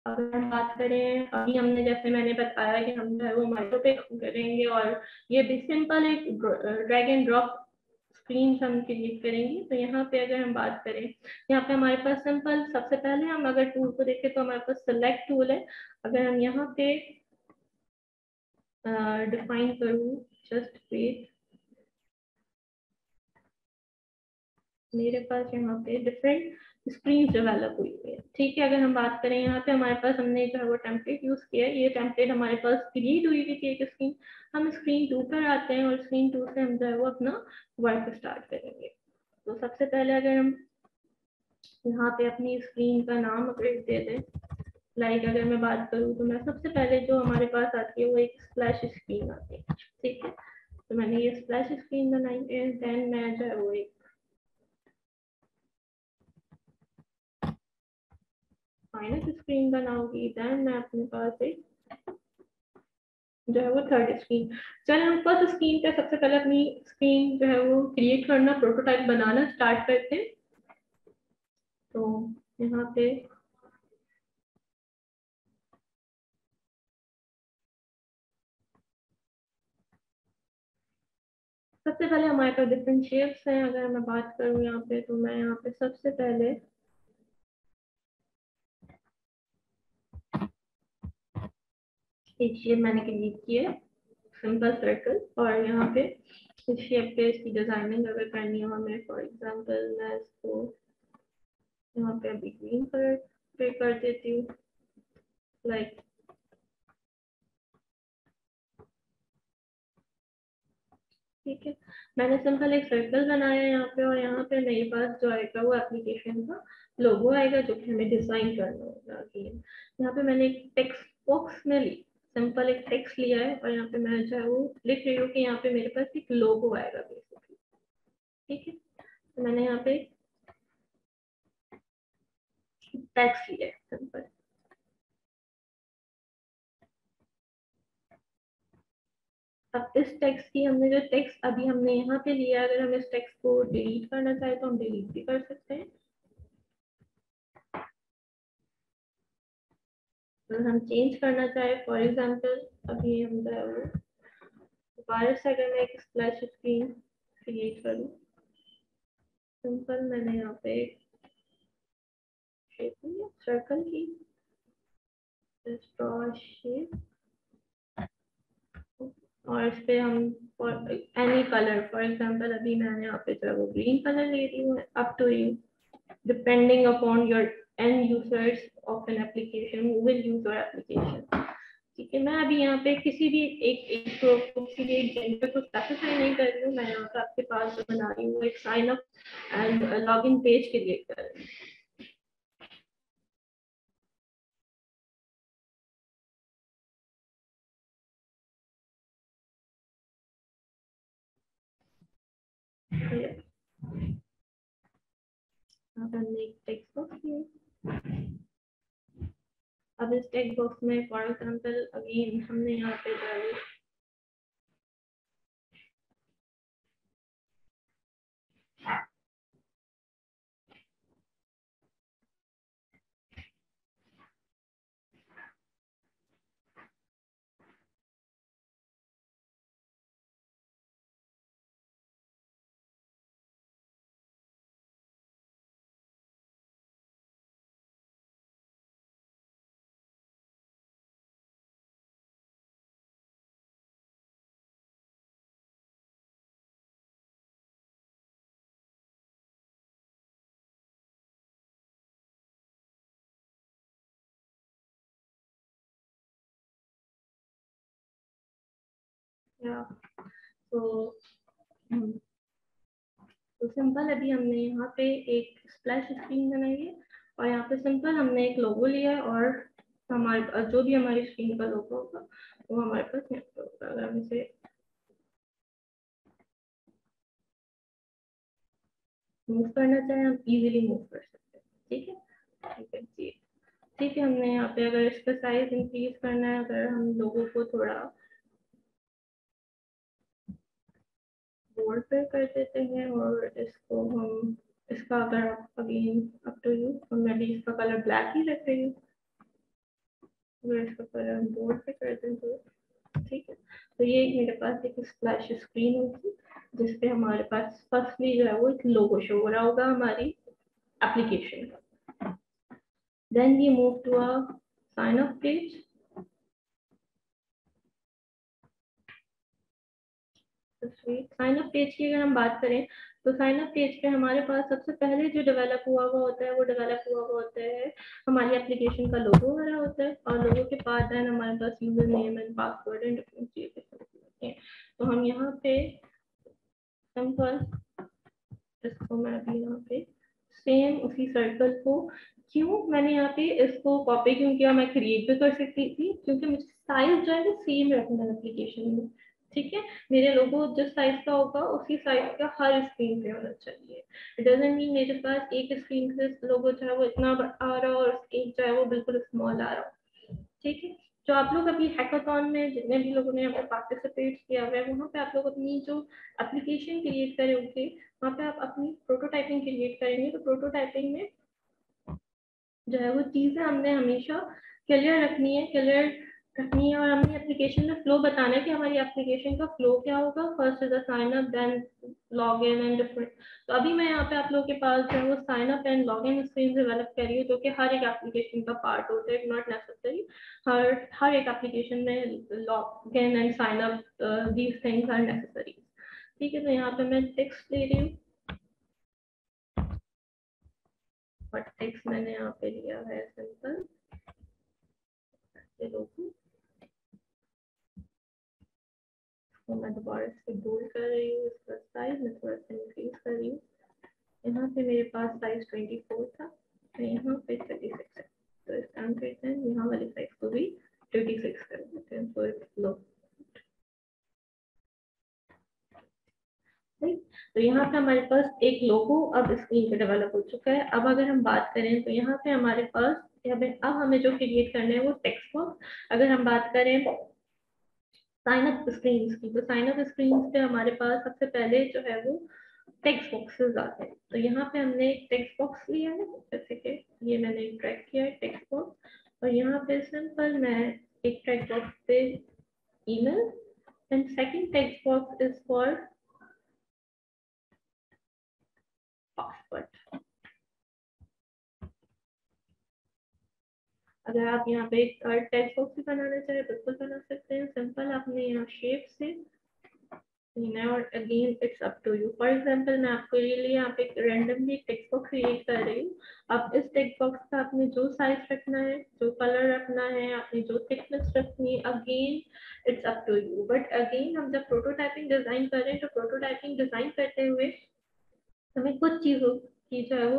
अगर हम बात करें, अभी हमने जैसे मैंने बताया कि हम जो है वो माइक्रो पे करेंगे और ये भी सिंपल एक ड्रैग एंड ड्रॉप स्क्रीन हम क्रिएट करेंगे। तो यहाँ पे अगर हम बात करें, यहाँ पे हमारे पास सिंपल, सबसे पहले हम अगर टूल को देखें तो हमारे पास सेलेक्ट टूल है। अगर हम यहाँ पे डिफाइन करूँ, जस्ट वेट, मेरे पास यहाँ पे डिफरेंट स्क्रीन डेवलप हुई है। ठीक है, अगर हम बात करें यहाँ पे हमारे पास हमने जो है वो टेम्पलेट यूज किया है, ये टेम्पलेट हमारे पास क्रिएट हुई थी एक स्क्रीन। हम स्क्रीन 2 पर आते हैं और स्क्रीन 2 से हम जो है वो अपना वर्क स्टार्ट करेंगे। तो सबसे पहले अगर हम यहाँ पे अपनी स्क्रीन का नाम अपडेट दे दें, लाइक अगर मैं बात करूँ तो मैं सबसे पहले जो हमारे पास आती है वो एक स्प्लैश स्क्रीन आती है। ठीक है, तो मैंने ये स्प्लैश स्क्रीन बनाई है, देन मैं जो है वो एक माइनस स्क्रीन बनाऊंगी, देन मैं अपने पास एक जो है वो थर्ड स्क्रीन। चलिए हम फर्स्ट स्क्रीन पे सबसे पहले अपनी स्क्रीन जो है वो क्रिएट करना, प्रोटोटाइप बनाना स्टार्ट करते हैं। तो यहाँ पे सबसे पहले हमारे पास डिफरेंट शेप्स हैं। अगर मैं बात करूँ यहाँ पे, तो मैं यहाँ पे सबसे पहले एक शेप मैंने क्रिएट किया है, सिंपल सर्कल, और यहाँ पे इस शेप पे इसकी डिजाइनिंग अगर करनी हो हमें, फॉर एग्जांपल मैं इसको यहाँ पे अभी ग्रीन कलर पे कर देती हूँ, लाइक ठीक है। मैंने सिंपल एक सर्कल बनाया है यहाँ पे, और यहाँ पे मेरे पास जो आएगा वो एप्लीकेशन का लोगो आएगा जो कि हमें डिजाइन करना होगा। यहाँ पे मैंने एक टेक्स्ट बॉक्स में ली, सिंपल एक टेक्स्ट लिया है, और यहाँ पे मैं जो है वो लिख रही हूँ कि यहाँ पे मेरे पास एक लोगो आएगा बेसिकली। ठीक है, तो मैंने यहाँ पे टेक्स्ट लिया है सिंपल। अब इस टेक्स्ट की हमने जो टेक्स्ट अभी हमने यहाँ पे लिया, अगर हम इस टेक्स्ट को डिलीट करना चाहे तो हम डिलीट भी कर सकते हैं। अगर हम चेंज करना चाहे, फॉर एग्जांपल अभी हम जो है वो दोबारा से अगर मैं एक स्प्लैश स्क्रीन क्रिएट करूँ, सिंपल मैंने यहाँ पे शेप लिया सर्कल की, शेप, और इस पे हम एनी कलर, फॉर एग्जांपल अभी मैंने यहाँ पे जो है वो ग्रीन कलर ले रही हूँ, up to you, depending upon your end users of an application who will use your application। ठीक है, मैं अभी यहाँ पे किसी भी एक किसी भी एक जेंडर को स्पेसिफाई नहीं कर रही हूँ, मैं यहाँ पे आपके पास जो बना रही हूँ एक sign up and login page create कर रही हूँ। हमने एक टेक्स्ट बॉक्स लिया, अब इस टेक्स्ट बॉक्स में फॉर एग्जांपल अगेन हमने यहाँ पे जो है तो सिंपल अभी हमने यहाँ पे एक स्प्लैश स्क्रीन बनाई है, और यहाँ पे सिंपल हमने एक लोगो लिया है और हमारे पास जो भी हमारी स्क्रीन का लोगो होगा वो हमारे पास यहाँ पे होगा। अगर हम इसे मूव करना चाहें हम इजीली मूव कर सकते हैं, ठीक है। ठीक है, हमने यहाँ पे अगर इसका साइज इंक्रीज करना है, अगर हम लोगों को थोड़ा बोल्ड पे कर देते हैं और इसको हम इसका अगर अगेन अप टू यू, तो मैं भी इसका कलर ब्लैक ही रख रही हूँ। अगर इसका कलर हम बोल्ड पे कर दें तो ठीक है। तो ये मेरे पास एक स्प्लैश स्क्रीन होगी जिसपे हमारे पास फर्स्टली जो है वो एक लोगो शो हो रहा होगा हमारी एप्लीकेशन का। Then we move to a sign up page. Sign up page की अगर हम बात करें तो साइन अप पेज पे हमारे पास सबसे पहले जो डेवलप हुआ हुआ होता है वो डेवलप हुआ हुआ होता है हमारी एप्लीकेशन का लोगो आ रहा होता है, और लोगो के बाद देन हमारे पास user name and password and different चीजें होती हैं। तो हम यहाँ पे सिंपल इसको मैं अभी यहाँ पे सेम उसी सर्कल को, क्यों मैंने यहाँ पे इसको कॉपी क्यों किया, मैं क्रिएट भी कर सकती थी क्योंकि मुझे साइज जो है वो सेम रखना है एप्लीकेशन में, ठीक है। मेरे लोगो जिस साइज का होगा उसी साइज का हर स्क्रीन पे होना चाहिए। इट डजंट मीन मेरे पास एक स्क्रीन पे लोगो जो है वो इतना बड़ा आ रहा और एक जो है वो बिल्कुल स्मॉल आ रहा, ठीक है। जो आप लोग अभी हैकाथॉन में जितने भी लोगों ने यहाँ पे पार्टिसिपेट किया हुआ है वहाँ पे आप लोग अपनी जो एप्लीकेशन क्रिएट करोगे वहाँ पे आप अपनी प्रोटोटाइपिंग क्रिएट करेंगे। तो प्रोटोटाइपिंग में जो है वो चीजें हमने हमेशा क्लियर रखनी है और हमने एप्लीकेशन में फ्लो बताना है कि हमारी एप्लीकेशन का फ्लो क्या होगा। First is sign up, then log in and different. तो अभी मैं यहाँ पे आप लोगों के पास जो है वो sign up and log in screen develop कर रही हूँ जो कि हर एक एप्लीकेशन का पार्ट होता है, नॉट नेसेसरी। हर एक एप्लीकेशन में log in and sign up these things are necessary, ठीक है। तो यहाँ पे मैं टेक्स्ट ले रही हूँ बट टेक्स्ट मैंने यहाँ पे लिया है सिंपल लोगो। तो मैं दोबारा इसको बोल्ड कर रही हूँ, इसका साइज मैं थोड़ा सा इंक्रीज कर रही हूँ। यहाँ पे मेरे पास साइज 24 था तो यहाँ पे 36 है, तो इस काम करते हैं यहाँ वाले साइज को भी 36 कर देते हैं। तो लो तो यहाँ पे हमारे पास एक लोगो अब स्क्रीन पे डेवलप हो चुका है। अब अगर हम बात करें तो यहाँ पे हमारे पास अब हमें जो क्रिएट करना है वो टेक्स्ट बॉक्स। अगर हम बात करें साइन अप स्क्रीन की, तो साइन अप स्क्रीन पे हमारे पास सबसे पहले जो है वो टेक्स्ट बॉक्सेस आते हैं। तो यहाँ पे हमने एक टेक्स्ट बॉक्स लिया है, जैसे कि ये मैंने ट्रैक किया है टेक्स्ट बॉक्स, और यहाँ पे सिंपल मैं एक टेक्स्ट बॉक्स पे email and second text box is for password. अगर आप यहाँ पे एक टेक्स्ट बॉक्स भी बनाना चाहे बिल्कुल बना सकते हैं। सिंपल आपने यहाँ शेप से और again it's up to you. For example मैं आपके लिए यहाँ पे रैंडमली टेक्स्ट बॉक्स क्रिएट कर रही हूँ। अब इस टेक्स्ट बॉक्स का आपने जो साइज रखना है, जो कलर रखना है, आपने जो थिकनेस रखनी है, again it's up to you. But again हम जब प्रोटोटाइपिंग डिजाइन कर रहे हैं तो प्रोटोटाइपिंग डिजाइन करते हुए हमें कुछ चीजों की जो है वो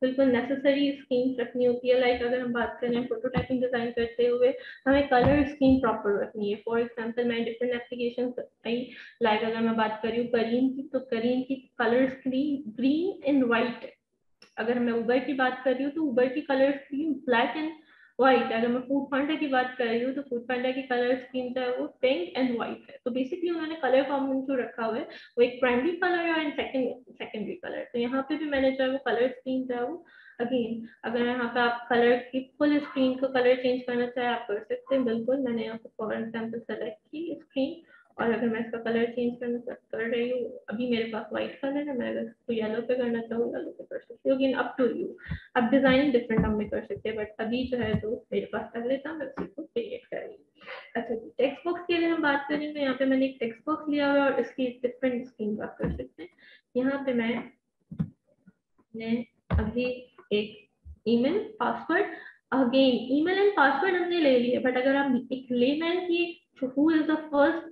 बिल्कुल नेसेसरी स्कीम्स रखनी होती है। लाइक अगर हम बात करें प्रोटोटाइपिंग डिजाइन करते हुए हमें कलर स्कीम प्रॉपर रखनी है। फॉर एग्जांपल मैं डिफरेंट एप्लीकेशन लाइक अगर मैं बात कर रही हूँ करीन की, तो करीन की colour scheme green and white है। अगर मैं उबर की बात कर रही हूँ तो उबर की colour scheme black and white. अगर मैं फूड पांडा की बात कर रही हूँ तो फूड पांडा की कलर स्कीम जो है वो पिंक एंड व्हाइट है। तो बेसिकली उन्होंने कलर कॉम्बिनेशन जो रखा हुआ है वो एक प्राइमरी कलर है एंड सेकेंडरी कलर। तो यहाँ पे भी मैंने जो है वो कलर स्कीम जो है वो अगेन अगर यहाँ पे आप कलर की फुल स्क्रीन को कलर चेंज करना चाहे आप कर सकते हैं बिल्कुल। मैंने यहाँ पे फॉर एग्जाम्पल सेलेक्ट की स्क्रीन और अगर मैं इसका कलर चेंज कर रही हूँ, अभी मेरे पास व्हाइट कलर है, मैं अगर इसको येलो पे करना चाहूँ येलो पे कर सकती हूँ। Again up to you. अब डिजाइनिंग डिफरेंट हम भी कर सकते हैं बट अभी जो है जो मेरे पास पहले था मैं उसी को क्रिएट कर रही हूँ। अच्छा जी, टेक्स्ट बॉक्स की अगर हम बात करें तो यहाँ पे मैंने एक टेक्स्ट बॉक्स लिया हुआ है और इसकी डिफरेंट स्क्रीन बात कर सकते हैं। यहाँ पे मैं अभी एक email password, again email and password हमने ले लिया बट अगर हम एक लेमैन की who is the first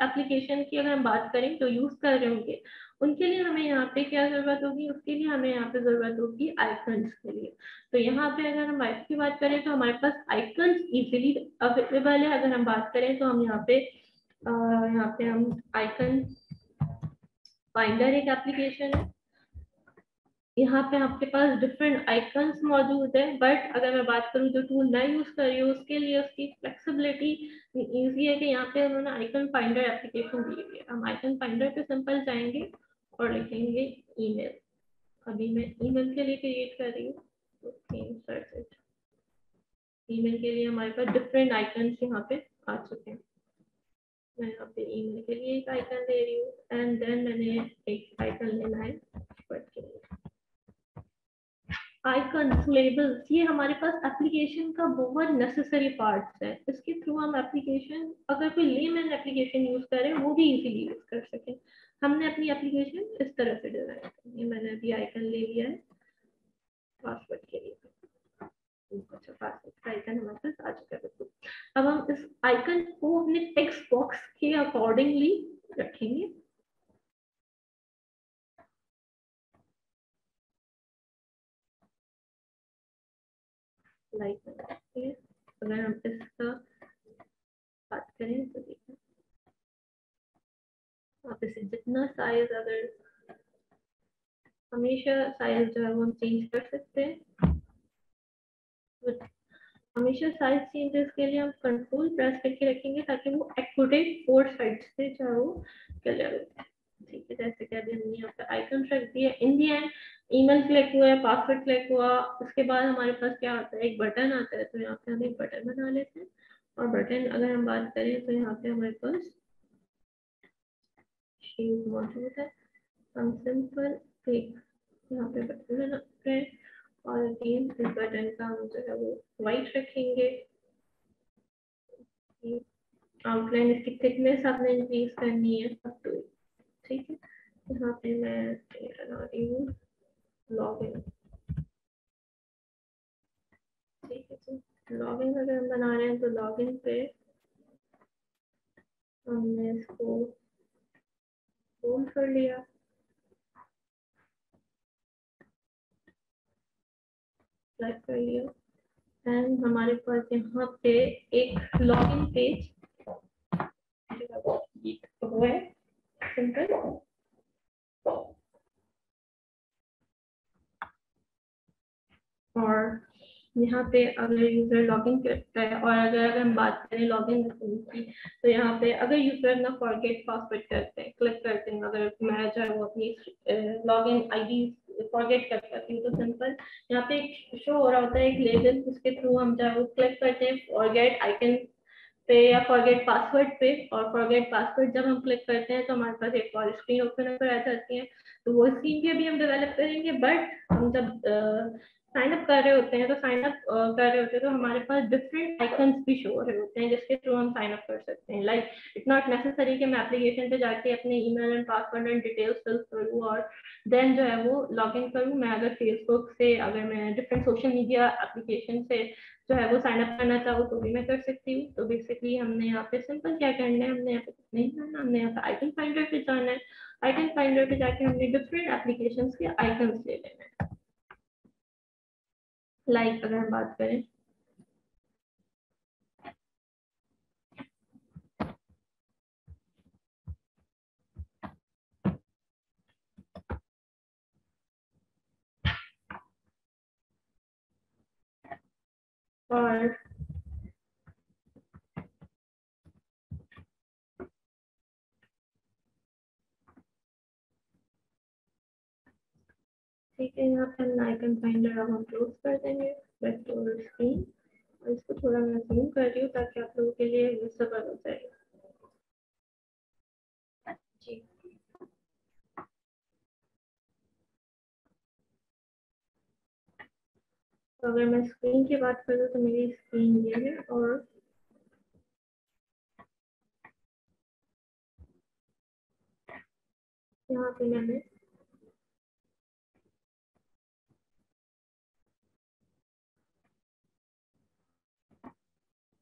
application की अगर हम बात करें तो यूज कर रहे होंगे उनके लिए हमें यहाँ पे क्या जरूरत होगी, उसके लिए हमें यहाँ पे जरूरत होगी आइकन्स के लिए। तो यहाँ पे अगर हम आइकन की बात करें तो हमारे पास आइकन्स इजीली अवेलेबल है। अगर हम बात करें तो हम यहाँ पे हम आइकन फाइंडर एक एप्लीकेशन है, यहाँ पे आपके पास डिफरेंट आइकन्स मौजूद है। बट अगर मैं बात करूँ जो टूल मैं यूज कर रही हूँ उसके लिए उसकी फ्लेक्सिबिलिटी ईजी है कि यहाँ पे उन्होंने आइकन फाइंडर एप्लीकेशन दी हुई है। हम आइकन फाइंडर पे सिंपल जाएंगे और लिखेंगे ईमेल। अभी मैं ईमेल के लिए क्रिएट कर रही हूँ। ईमेल के लिए हमारे पास डिफरेंट आइकन्स यहाँ पे आ चुके हैं। मैं यहाँ पे ईमेल के लिए एक आइकन दे रही हूँ एंड देन मैंने एक आइकन लेना है बट के लिए। आइकन्स, लेबल्स, ये हमारे पास एप्लीकेशन का बहुत नेसेसरी पार्ट्स है। इसके थ्रू हम एप्लीकेशन, अगर कोई लेमैन एप्लीकेशन यूज करे वो भी इजीली यूज कर सके। हमने अपनी एप्लीकेशन इस तरह से डिजाइन करनी है। मैंने अभी आइकन ले लिया है पासवर्ड के लिए। अच्छा, पासवर्ड का आइकन हमारे पास आ चुका है। अब हम इस आइकन को अपने टेक्स्ट बॉक्स के अकॉर्डिंगली रखेंगे। लाइक अगर हम इसका बात करें तो देखिए आप इसे जितना साइज, अगर हमेशा साइज जो है वो हम चेंज कर सकते हैं। हमेशा साइज चेंजेस के लिए हम कंट्रोल प्रेस करके रखेंगे ताकि वो एक्यूरेट फोर साइड से जो है वो क्लियर हो। ठीक है, जैसे कि अभी हमने यहाँ पे आइकन रख दिया। इन दी एंड ईमेल क्लिक हुआ, पासवर्ड क्लिक हुआ, उसके बाद हमारे पास क्या आता है, एक बटन आता है। तो यहाँ पे हम एक बटन बना लेते हैं। और बटन अगर हम बात करें तो यहाँ पे हमारे पास शीट मौजूद है। हम सिंपल एक यहाँ पे बटन बनाते हैं और अगेन इस बटन का हम जो है वो वाइट रखेंगे। आउटलाइन इसकी थिकनेस आपने इंक्रीज करनी है अब तो। ठीक है, यहाँ पे मैं बना रही हूँ लॉगिन। ठीक है, तो लॉगिन अगर हम बना रहे हैं तो लॉगिन पे हमने इसको बोल्ड कर लिया, सेलेक्ट कर लिया एंड हमारे पास यहाँ पे एक लॉगिन पेज हुआ है सिंपल। और यहाँ पे अगर यूजर लॉगिन करता है और अगर हम बात करें लॉगिन की तो यहाँ पे अगर यूजर ना फॉरगेट पासवर्ड करते हैं, क्लिक करते हैं, अगर मैं जो है वो अपनी लॉगिन आईडी फॉरगेट कर करती हूँ तो सिंपल यहाँ पे एक शो हो रहा होता है एक लेबल, जिसके थ्रू हम जो है वो क्लिक करते हैं फॉरगेट आइकन पे या फॉरगेट पासवर्ड पे। और फॉरगेट पासवर्ड जब हम क्लिक करते हैं तो हमारे पास एक और स्क्रीन ओपन होकर आ जाती है। तो वो स्क्रीन भी अभी हम डेवलप करेंगे। बट हम जब साइन अप कर रहे होते हैं तो साइन अप कर रहे होते हैं तो हमारे पास डिफरेंट आइकन्स भी शो हो रहे होते हैं जिसके थ्रू हम साइन अप कर सकते हैं। लाइक इट्स नॉट नेसेसरी कि मैं एप्लीकेशन पे जाके अपने email and password and details fill करूँ और देन जो है वो लॉग इन करूँ। मैं अगर फेसबुक से, अगर मैं डिफरेंट सोशल मीडिया एप्लीकेशन से जो है वो साइन अप करना चाहूँ तो भी मैं कर सकती हूँ। तो बेसिकली हमने यहाँ पे सिंपल क्या करना है, हमने यहाँ पे कुछ नहीं करना, हमने यहाँ पे आइकन फाइंडर पे जाना है। आइकन फाइंडर पे जाके हमने डिफरेंट एप्लीकेशंस के आइकन्स ले लेना है। लाइक अगर हम बात करें और ठीक है, यहाँ पे हम आइकन फाइंडर अब हम क्लोज कर देंगे बैक टू स्क्रीन। और इसको थोड़ा मैं जूम कर रही हूँ ताकि आप लोगों के लिए विजिबल हो जाए। जी, तो अगर मैं स्क्रीन की बात करूँ तो मेरी स्क्रीन ये है और यहाँ पे मैंने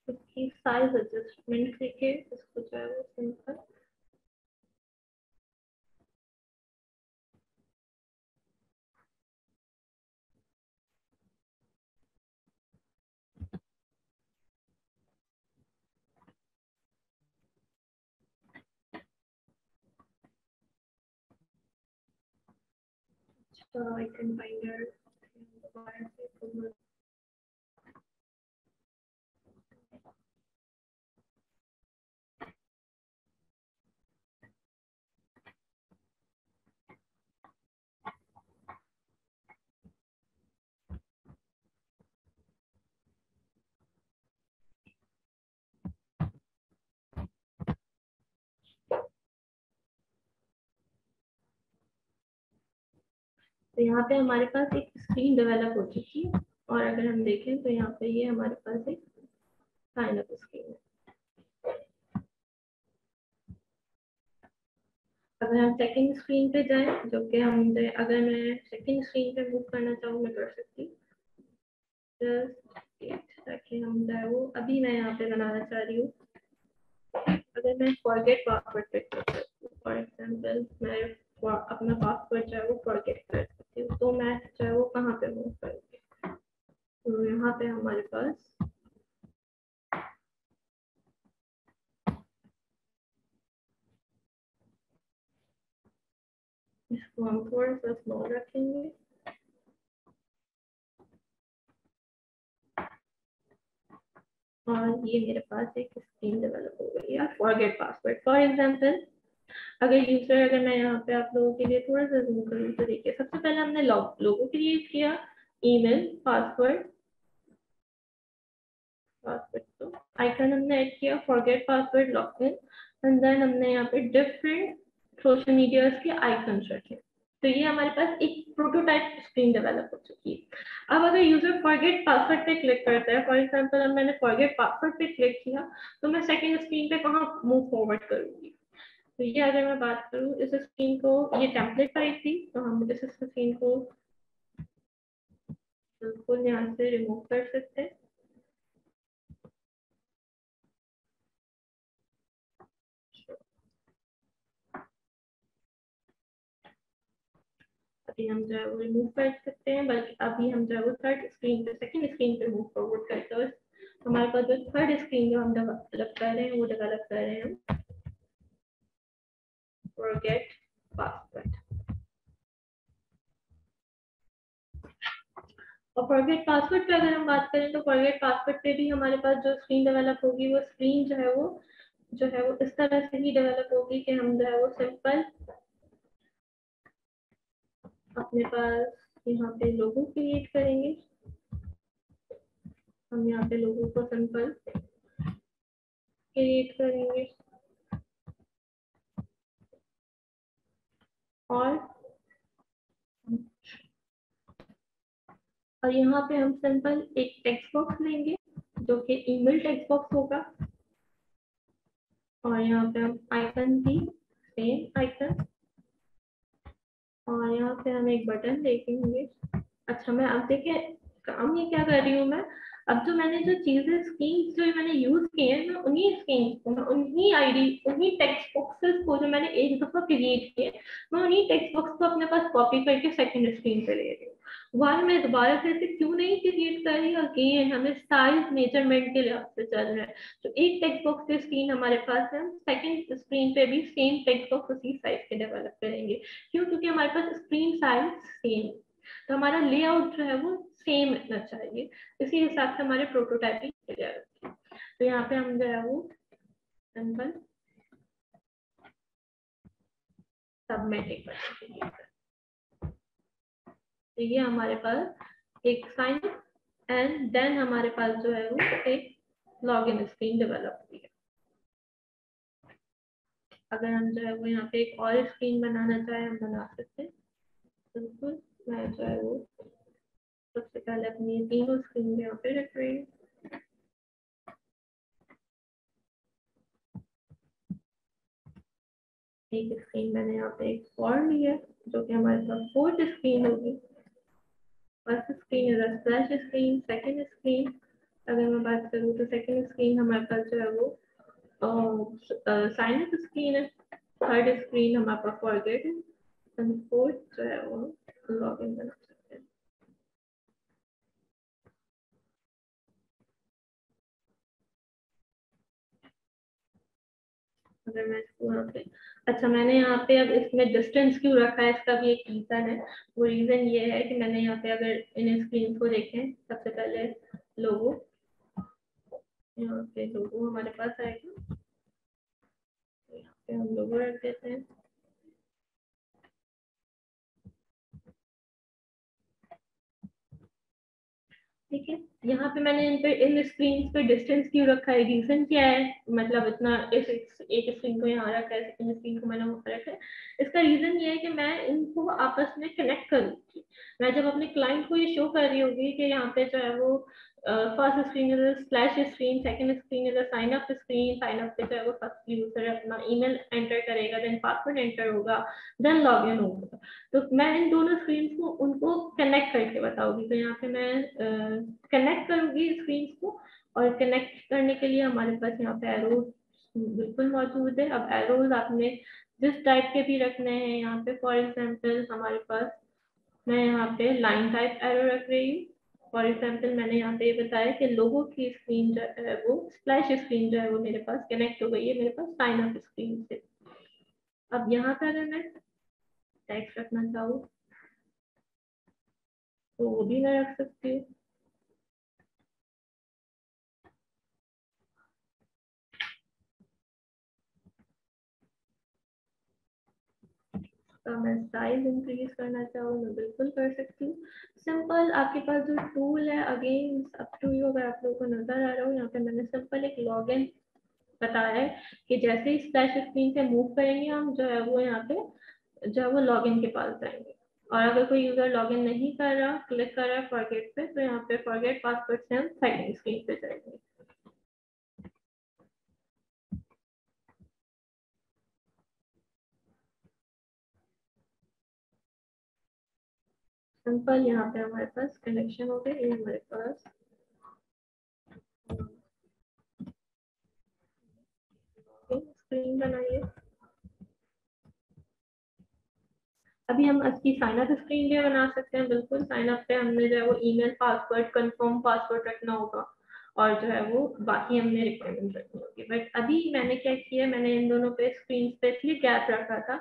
इसकी साइज एडजस्टमेंट करके इसको जो है वो सिंपल icon finder. तो यहाँ पे हमारे पास एक स्क्रीन डेवलप हो चुकी है और अगर हम देखें तो यहाँ पे ये हमारे पास एक साइन अप स्क्रीन है। अगर हम सेकंड स्क्रीन पे जाएं, जो कि हम अगर मैं सेकंड स्क्रीन पे मूव करना चाहूँ मैं कर सकती हूँ, ताकि हम जो है वो अभी मैं यहाँ पे बनाना चाह रही हूँ। अगर मैं फॉरगेट पासवर्ड पे क्लिक करती हूँ, फॉर एग्जांपल मैं अपना पासवर्ड जो है वो फॉरगेट कर सकती हूँ, तो मैं जो है वो कहाँ पे मूव करूँगी? तो यहाँ पे हमारे पास इसको हम थोड़ा सा स्मॉल रखेंगे और ये मेरे पास एक स्क्रीन डेवलप हो गई है फॉरगेट पासवर्ड। फॉर एग्जांपल अगर मैं यहाँ पे आप लोगों के लिए थोड़ा सा जूम करूँ तो देखिए, सबसे पहले हमने लोगो क्रिएट किया, ईमेल, पासवर्ड, तो आइकन हमने ऐड किया, forget password, login, and then हमने यहाँ पे डिफरेंट सोशल मीडिया के आइकन्स रखे। तो ये हमारे पास एक प्रोटोटाइप स्क्रीन डेवलप हो चुकी है। अब अगर यूजर फॉरगेट पासवर्ड पे क्लिक करता है, फॉर एग्जांपल अब मैंने फॉरगेट पासवर्ड पे क्लिक किया, तो मैं सेकंड स्क्रीन पे कहाँ मूव फॉरवर्ड करूंगी? तो ये अगर मैं बात करूँ इस स्क्रीन को, ये टेम्पलेट आई थी, तो हम इस स्क्रीन को बिल्कुल यहाँ से रिमूव कर सकते हैं। अभी हम जो है वो रिमूव कर सकते हैं, बल्कि अभी हम जो है वो थर्ड स्क्रीन पे, सेकंड स्क्रीन पे मूव फॉरवर्ड करते हैं। हमारे पास जो थर्ड स्क्रीन जो हम डेवलप कर रहे हैं वो डेवलप कर रहे हैं फॉरगेट पासवर्ड। और फॉरगेट पासवर्ड पे अगर हम बात करें तो फॉरगेट पासवर्ड पे भी हमारे पास जो स्क्रीन डेवलप होगी वो स्क्रीन जो है वो इस तरह से ही डेवलप होगी कि हम जो है वो सिंपल अपने पास यहाँ पे लोगो क्रिएट करेंगे। हम यहाँ पे लोगों को सिंपल क्रिएट करेंगे और यहाँ पे हम सिंपल एक टेक्स्ट बॉक्स लेंगे जो कि ईमेल टेक्स्ट बॉक्स होगा, और यहाँ पे हम आइकन की सेम आइकन, और यहाँ पे हम एक बटन देखेंगे। अच्छा, मैं अब देखिए काम ये क्या कर रही हूँ मैं, अब जो मैंने जो चीजें स्कीम्स जो मैंने यूज किए हैं, मैं उन्हीं स्कीम्स को, मैं उन्हीं आईडी, उन्हीं टेक्स्ट बॉक्सेस को जो मैंने एक दफा क्रिएट किए, मैं उन्हीं टेक्स्ट बॉक्स को अपने पास कॉपी करके सेकंड स्क्रीन पे ले रही हूँ। वन में दोबारा से ऐसे क्यों नहीं क्रिएट कर रही? अगेन हमें साइज मेजरमेंट के लिहाज से चल रहा है, तो एक टेक्स्ट बॉक्स की स्क्रीन हमारे पास है, सेकंड स्क्रीन पे भी सेम टेक्स्ट बॉक्स उसी साइज के डेवलप करेंगे। क्यों? क्योंकि हमारे पास स्क्रीन साइज सेम, तो हमारा लेआउट जो है वो सेम रहना चाहिए, इसी हिसाब से हमारे प्रोटोटाइपिंग क्लियर होती है। तो यहाँ पे हम जो है वो सिंपल सबमिट एक बार, तो ये हमारे पास एक साइन एंड देन हमारे पास जो है वो एक लॉगिन स्क्रीन डेवलप हुई है। अगर हम जो है वो यहाँ पे एक और स्क्रीन बनाना चाहे हम बना सकते हैं। बिल्कुल, मैं जो है वो सबसे पहले अपनी तीनों स्क्रीन यहाँ पे रख रही हूँ। एक स्क्रीन मैंने यहाँ पे एक और ली है जो कि हमारे पास फोर्थ स्क्रीन होगी। First screen is splash screen, second screen अगर मैं बात करूँ तो सेकंड स्क्रीन हमारे पास जो है वो साइन अप स्क्रीन है, थर्ड स्क्रीन हमारे पास फॉरगेट है, एंड फोर्थ जो है वो लॉगिन बना सकते हैं। अगर मैं इसको यहाँ पे, अच्छा मैंने यहाँ पे अब इसमें डिस्टेंस क्यों रखा है, इसका भी एक रीजन है। वो रीजन ये है कि मैंने यहाँ पे, अगर इन स्क्रीन को देखें, सबसे पहले लोगो, यहाँ पे लोगो हमारे पास आएगा, तो यहाँ पे हम लोगो रख देते हैं। ठीक है, यहाँ पे मैंने इन स्क्रीन पे डिस्टेंस क्यों रखा है, रीजन क्या है, मतलब इतना इस एक स्क्रीन को यहाँ रखा है, सेकंड स्क्रीन को मैंने वहाँ रखा है। इसका रीजन ये है कि मैं इनको आपस में कनेक्ट करूँगी। मैं जब अपने क्लाइंट को ये शो कर रही होगी कि यहाँ पे जो है वो first screen is splash screen, second screen is sign up screen, sign up पे जो है वो फर्स्ट यूजर अपना ईमेल एंटर करेगा, देन पासवर्ड एंटर होगा, देन लॉग इन होगा। तो मैं इन दोनों स्क्रीन को उनको कनेक्ट करके बताऊंगी। तो यहाँ पे मैं कनेक्ट करूंगी स्क्रीन को, और कनेक्ट करने के लिए हमारे पास यहाँ पे एरो बिल्कुल मौजूद है। अब एरोज आपने जिस टाइप के भी रखने हैं, यहाँ पे फॉर एग्जांपल हमारे पास, मैं यहाँ पे लाइन टाइप एरो रख रही हूँ। फॉर एग्जांपल मैंने यहाँ पे ये बताया कि लोगों की स्क्रीन जो है वो स्प्लैश स्क्रीन जो है वो मेरे पास कनेक्ट हो गई है मेरे पास साइन अप स्क्रीन से। अब यहाँ पे अगर मैं टेक्स्ट रखना चाहूँ तो वो भी मैं रख सकती हूँ। तो मैं साइज इंक्रीज करना चाहूँ मैं बिल्कुल कर सकती हूँ। सिंपल आपके पास जो टूल है, अगेन अप टू यू, अगर आप लोगों को नजर आ रहा हो, यहाँ पे मैंने सिंपल एक लॉगिन बताया है कि जैसे ही स्प्लैश स्क्रीन से मूव करेंगे हम जो है वो यहाँ पे जो है वो लॉगिन के पास जाएंगे। और अगर कोई यूजर लॉगिन नहीं कर रहा, क्लिक कर रहा है फॉरगेट पे, तो यहाँ पे फॉरगेट पासवर्ड से हम सेकंड स्क्रीन पे जाएंगे। सिंपल यहाँ पे हमारे पास कनेक्शन हो गया, ये हमारे पास स्क्रीन बनाइए। अभी हम इसकी साइन अप स्क्रीन भी बना सकते हैं। बिल्कुल, साइन अप पे हमने जो है वो ईमेल पासवर्ड कंफर्म पासवर्ड रखना होगा, और जो है वो बाकी हमने रिक्वायरमेंट रखनी होगी। बट अभी मैंने क्या किया, मैंने इन दोनों पे स्क्रीन पे इसलिए गैप रखा था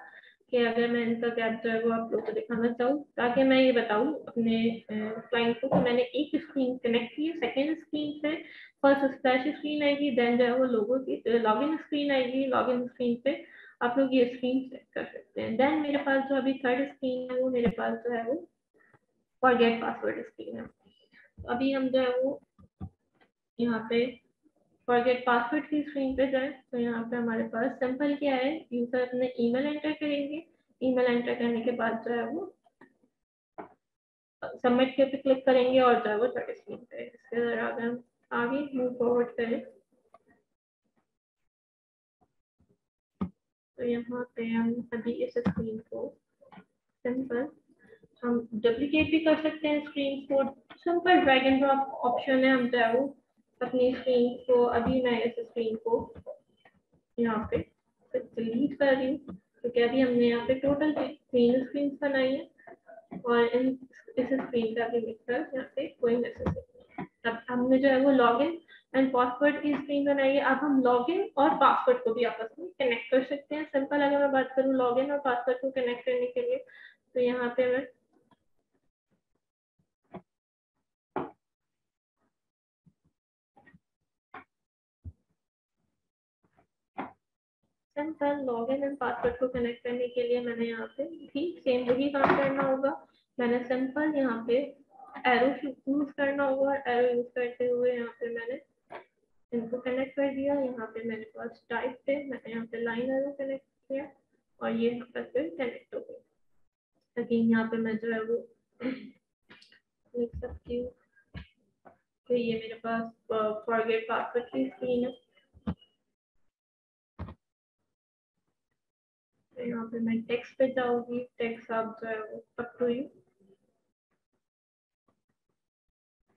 कि अगर मैं इनका गैप जो है वो आप लोगों को दिखाना चाहूँ, ताकि मैं ये बताऊँ अपने क्लाइंट को कि मैंने एक स्क्रीन कनेक्ट की है, सेकेंड स्क्रीन से फर्स्ट स्प्लैश स्क्रीन आएगी, देन जो है वो लोगों की लॉगिन स्क्रीन आएगी, लॉगिन स्क्रीन पे आप लोग ये स्क्रीन चेक कर सकते हैं। देन मेरे पास जो अभी थर्ड स्क्रीन है वो मेरे पास जो है वो फॉरगेट पासवर्ड स्क्रीन है। अभी हम जो है वो यहाँ पे फॉरगेट पासवर्ड की स्क्रीन पे जाए, तो यहाँ पे हमारे पास सिंपल क्या है, यूजर अपने ईमेल एंटर करेंगे, ईमेल एंटर करने के बाद जो है वो सबमिट के पे क्लिक करेंगे और जो है वो थर्ड स्क्रीन पे। इसके जरा अगर हम आगे मूव फॉरवर्ड करें तो यहाँ पे हम अभी इस स्क्रीन को सिंपल हम डुप्लीकेट भी कर सकते हैं स्क्रीन को। Simple drag and drop option है, हम चाहे वो अपनी स्क्रीन को, अभी मैं इस स्क्रीन को यहाँ पे डिलीट कर रही हूँ क्योंकि अभी हमने यहाँ पे टोटल 3 स्क्रीन बनाई है, और इस स्क्रीन का भी मिक्सर यहाँ पे कोई मैसेज नहीं। अब हमने जो है वो लॉगिन एंड पासवर्ड की स्क्रीन बनाई है। अब हम लॉगिन और पासवर्ड को भी आपस में कनेक्ट कर सकते हैं। सिंपल अगर मैं बात करूँ लॉगिन और पासवर्ड को कनेक्ट करने के लिए, तो यहाँ पे मैं सिंपल लॉगिन एंड पासवर्ड को कनेक्ट करने के लिए मैंने यहाँ पे भी सेम वही काम करना होगा। मैंने सिंपल यहाँ पे एरो यूज करना होगा, और एरो यूज करते हुए यहाँ पे मैंने इनको कनेक्ट कर दिया। यहाँ पे मेरे पास टाइप पे मैंने यहाँ पे लाइन एरो कनेक्ट किया, और ये यहाँ पर फिर कनेक्ट हो गई। लेकिन यहाँ पे मैं जो है वो लिख सकती हूँ कि ये मेरे पास फॉरगेट पासवर्ड की स्क्रीन है। तो यहाँ पे मैं टेक्स्ट पे जाऊंगी, टेक्स्ट आप जो है वो up to you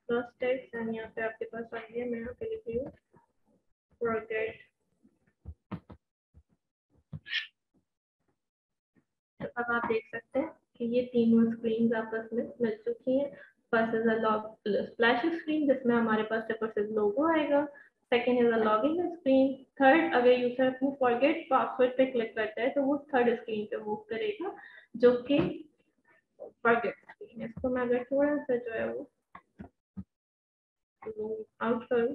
first text, and यहाँ पे आपके पास आ गया, मैं यहाँ पे लिख रही हूँ फॉरगेट। तो अब आप देख सकते हैं कि ये तीनों स्क्रीन आपस में मिल चुकी हैं। First is a log splash screen जिसमें हमारे पास सिर्फ लोगो आएगा, second is a login screen, third अगर यूजर अपनी फॉरगेट पासवर्ड पे क्लिक करता है तो वो थर्ड स्क्रीन पे मूव करेगा जो कि फॉरगेट स्क्रीन है। इसको मैं अगर थोड़ा सा जो है वो आउट करूँ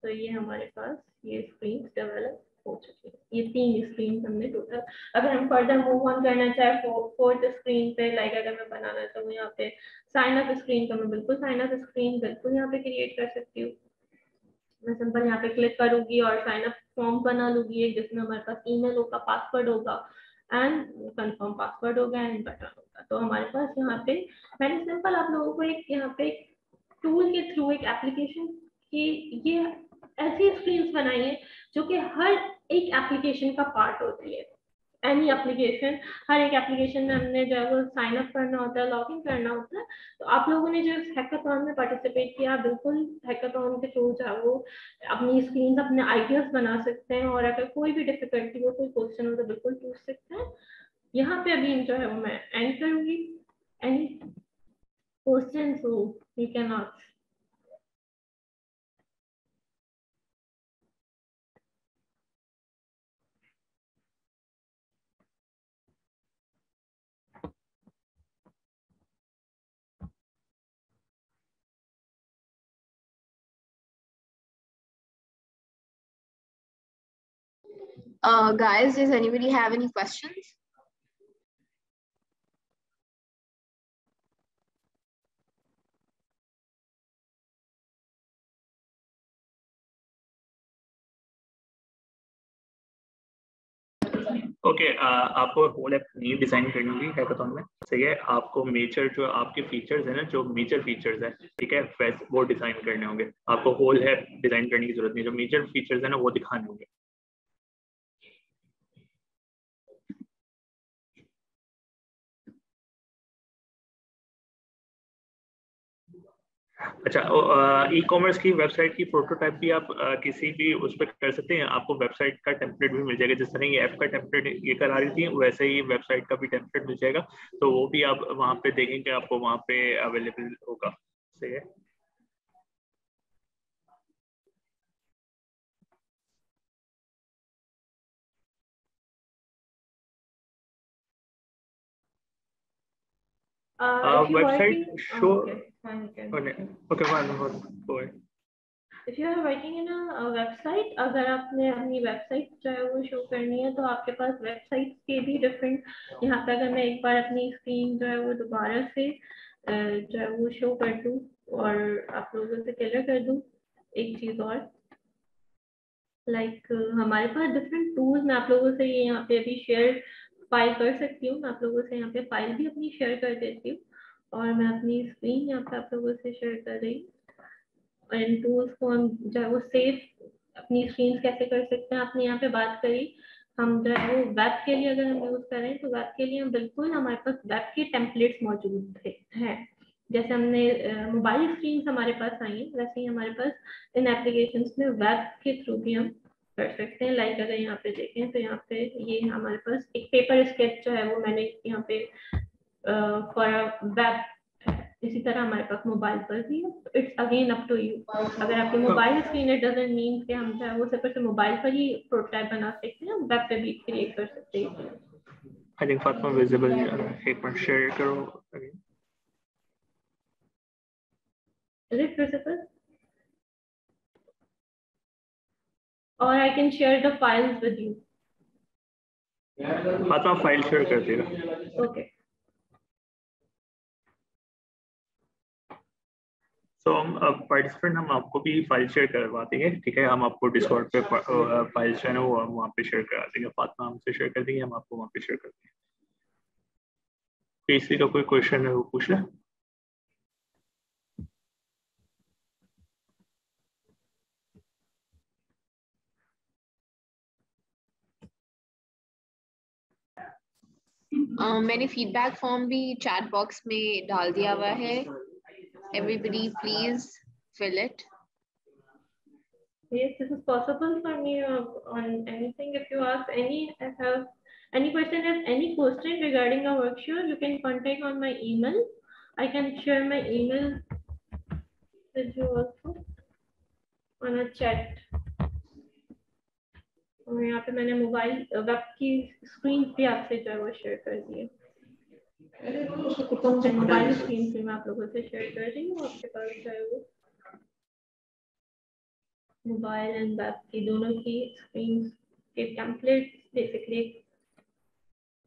तो ये हमारे पास ये स्क्रीन डेवलप हो चुकी है। ये 3 स्क्रीन हमने टोटल, अगर हम फर्दर मूव ऑन करना चाहे फोर्थ स्क्रीन पे, लाइक अगर मैं बनाना चाहूँ यहाँ पे साइन अप स्क्रीन, तो मैं बिल्कुल साइन अप स्क्रीन बिल्कुल यहाँ पे क्रिएट कर सकती हूँ। मैं सिंपल यहाँ पे क्लिक करूंगी और साइन अप फॉर्म बना लूंगी एक, जिसमें हमारे पास ईमेल होगा, पासवर्ड होगा एंड कंफर्म पासवर्ड होगा एंड बटन होगा। तो हमारे पास यहाँ पे मैंने सिंपल आप लोगों को एक यहाँ पे टूल के थ्रू एक एप्लीकेशन की ये ऐसी स्क्रीन्स बनाई है जो कि हर एक एप्लीकेशन का पार्ट होती है। एनी एप्लीकेशन, हर एक एप्लीकेशन में हमने जो है वो साइन अप करना होता है, लॉग इन करना होता है। तो आप लोगों ने जो हैकाथॉन में पार्टिसिपेट किया, बिल्कुल हैकाथॉन के थ्रू जो है वो अपनी स्क्रीन अपने आइडियाज बना सकते हैं, और अगर कोई भी डिफिकल्टी हो, कोई क्वेश्चन हो तो बिल्कुल पूछ सकते हैं। यहाँ पे अभी जो है वो मैं एंड करूंगी। एनी क्वेश्चन हो you can ask. Guys, does anybody have any questions? Okay, आपको होल ऐप नहीं डिजाइन करनी होगी हैकाथॉन में, सही है। आपको मेजर जो आपके फीचर्स है ना, जो मेजर फीचर्स है, ठीक है, वैसे वो डिजाइन करने होंगे। आपको होल ऐप डिजाइन करने की जरूरत नहीं, जो मेजर फीचर्स है ना वो दिखाने होंगे। अच्छा, ई कॉमर्स की वेबसाइट की प्रोटोटाइप भी आप किसी भी उस पर कर सकते हैं। आपको वेबसाइट का टेम्पलेट भी मिल जाएगा, जिस तरह ये ऐप का टेम्पलेट ये करा रही थी, वैसे ही वेबसाइट का भी टेम्पलेट मिल जाएगा। तो वो भी आप वहाँ पे देखेंगे, आपको वहाँ पे अवेलेबल होगा, सही है। Website show okay fine. If you are working in a website, अगर आपने अपनी वेबसाइट जो है वो शो करनी है तो आपके पास वेबसाइट के भी डिफरेंट, यहाँ पे अगर मैं एक बार अपनी स्क्रीन जो है वो दोबारा से जो है वो शो कर दूँ और आप लोगों से क्लियर कर दूँ एक चीज़ और, लाइक हमारे पास डिफरेंट टूल्स, मैं आप लोगों से ये यहाँ पे अभी शेयर फाइल कर सकती हूँ। मैं आप लोगों से यहाँ पे फाइल भी अपनी शेयर कर देती हूँ और मैं अपनी स्क्रीन यहाँ पे आप लोगों से शेयर कर रही हूँ। और इन टूल्स को हम जो है वो सेव अपनी स्क्रीन कैसे कर सकते हैं, आपने यहाँ पे बात करी। हम जो है वो वेब के लिए अगर हम यूज करें तो वेब के लिए हम बिल्कुल हमारे पास वेब के टेम्पलेट्स मौजूद हैं। जैसे हमने मोबाइल स्क्रीन हमारे पास आई है, वैसे ही हमारे पास इन एप्लीकेशंस में वेब के थ्रू भी हम कर सकते हैं। लाइक अगर यहाँ पे देखें तो यहाँ पे ये हमारे पास एक पेपर स्केच जो है वो मैंने यहाँ पे फॉर वेब, इसी तरह हमारे पास मोबाइल पर भी है। It's again up to you. अगर आपकी mobile screen it doesn't mean कि हम चाहे वो सिर्फ मोबाइल पर ही प्रोटोटाइप बना सकते हैं, वेब पे भी क्रिएट कर सकते हैं। आई थिंक फातिमा विजिबल एक मिनट शेयर करो again. Is it visible? Or I can share the files with you. Fatima file share कर देगा। Okay. तो हम पार्टिसिपेंट हम आपको भी फाइल शेयर करवा देंगे, ठीक है। हम आपको डिस्कॉर्ड पे फाइल जो है ना वो हम वहाँ पे शेयर करा देंगे। फातिमा हमसे शेयर कर देंगे, हम आपको वहाँ पे शेयर कर देंगे। किसी का कोई क्वेश्चन है वो पूछ ले। मैंने फीडबैक फॉर्म भी चैट बॉक्स में डाल दिया हुआ है। Everybody please fill it. Yes, this is possible for me on anything. If you ask any question, have any question regarding our workshop, you can contact on my email I can share my email with you also on a chat. और यहाँ पे मैंने mobile web की screen भी आपसे जो है वो शेयर कर दी है। मोबाइल स्क्रीन भी मैं आप लोगों से शेयर कर रही हूँ। आपके पास जो है वो मोबाइल एंड वेब की दोनों की स्क्रीन के टेम्पलेट बेसिकली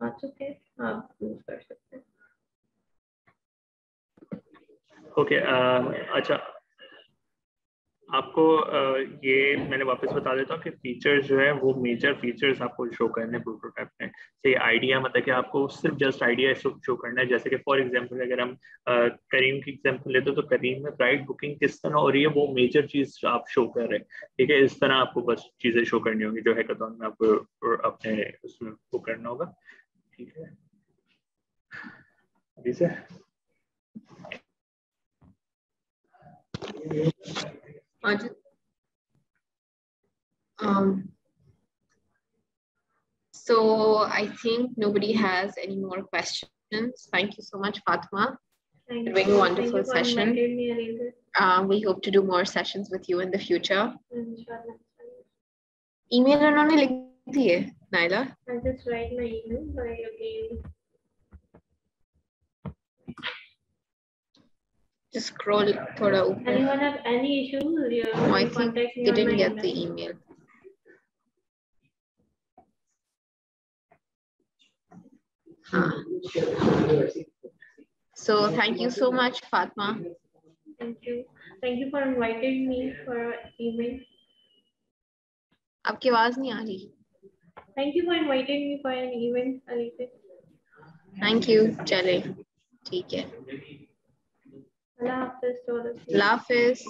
आ चुके हैं, आप यूज कर सकते हैं। ओके अच्छा, आपको ये मैंने वापस बता देता हूँ कि फीचर्स जो है वो मेजर फीचर्स आपको शो करने हैं प्रोटोटाइप में। से आइडिया मतलब कि आपको सिर्फ जस्ट आइडिया शो करना है। जैसे कि फॉर एग्जांपल अगर हम करीम की एग्जांपल लेते हैं तो करीम में राइट बुकिंग किस तरह हो रही है वो मेजर चीज आप शो कर रहे हैं, ठीक है। इस तरह आपको बस चीजें शो करनी होंगी जो हैकाथॉन में आपको अपने उसमें वो करना होगा, ठीक है। अभी से So I think nobody has any more questions. Thank you so much, Fatma. Thank doing a wonderful session. Me, we hope to do more sessions with you in the future. Inshallah. Email उन्होंने लिख दी है, Naila? I'll just write my email by again. Just scroll thoda ऊपर. Anyone have any issues? I think they didn't get the email. So thank you so much, Fatma. Thank you. Thank you for inviting me for email. आपकी आवाज नहीं आ रही. Thank you for inviting me for an event, Alice. Thank you. चले, ठीक है. Allah Hafiz. Allah Hafiz.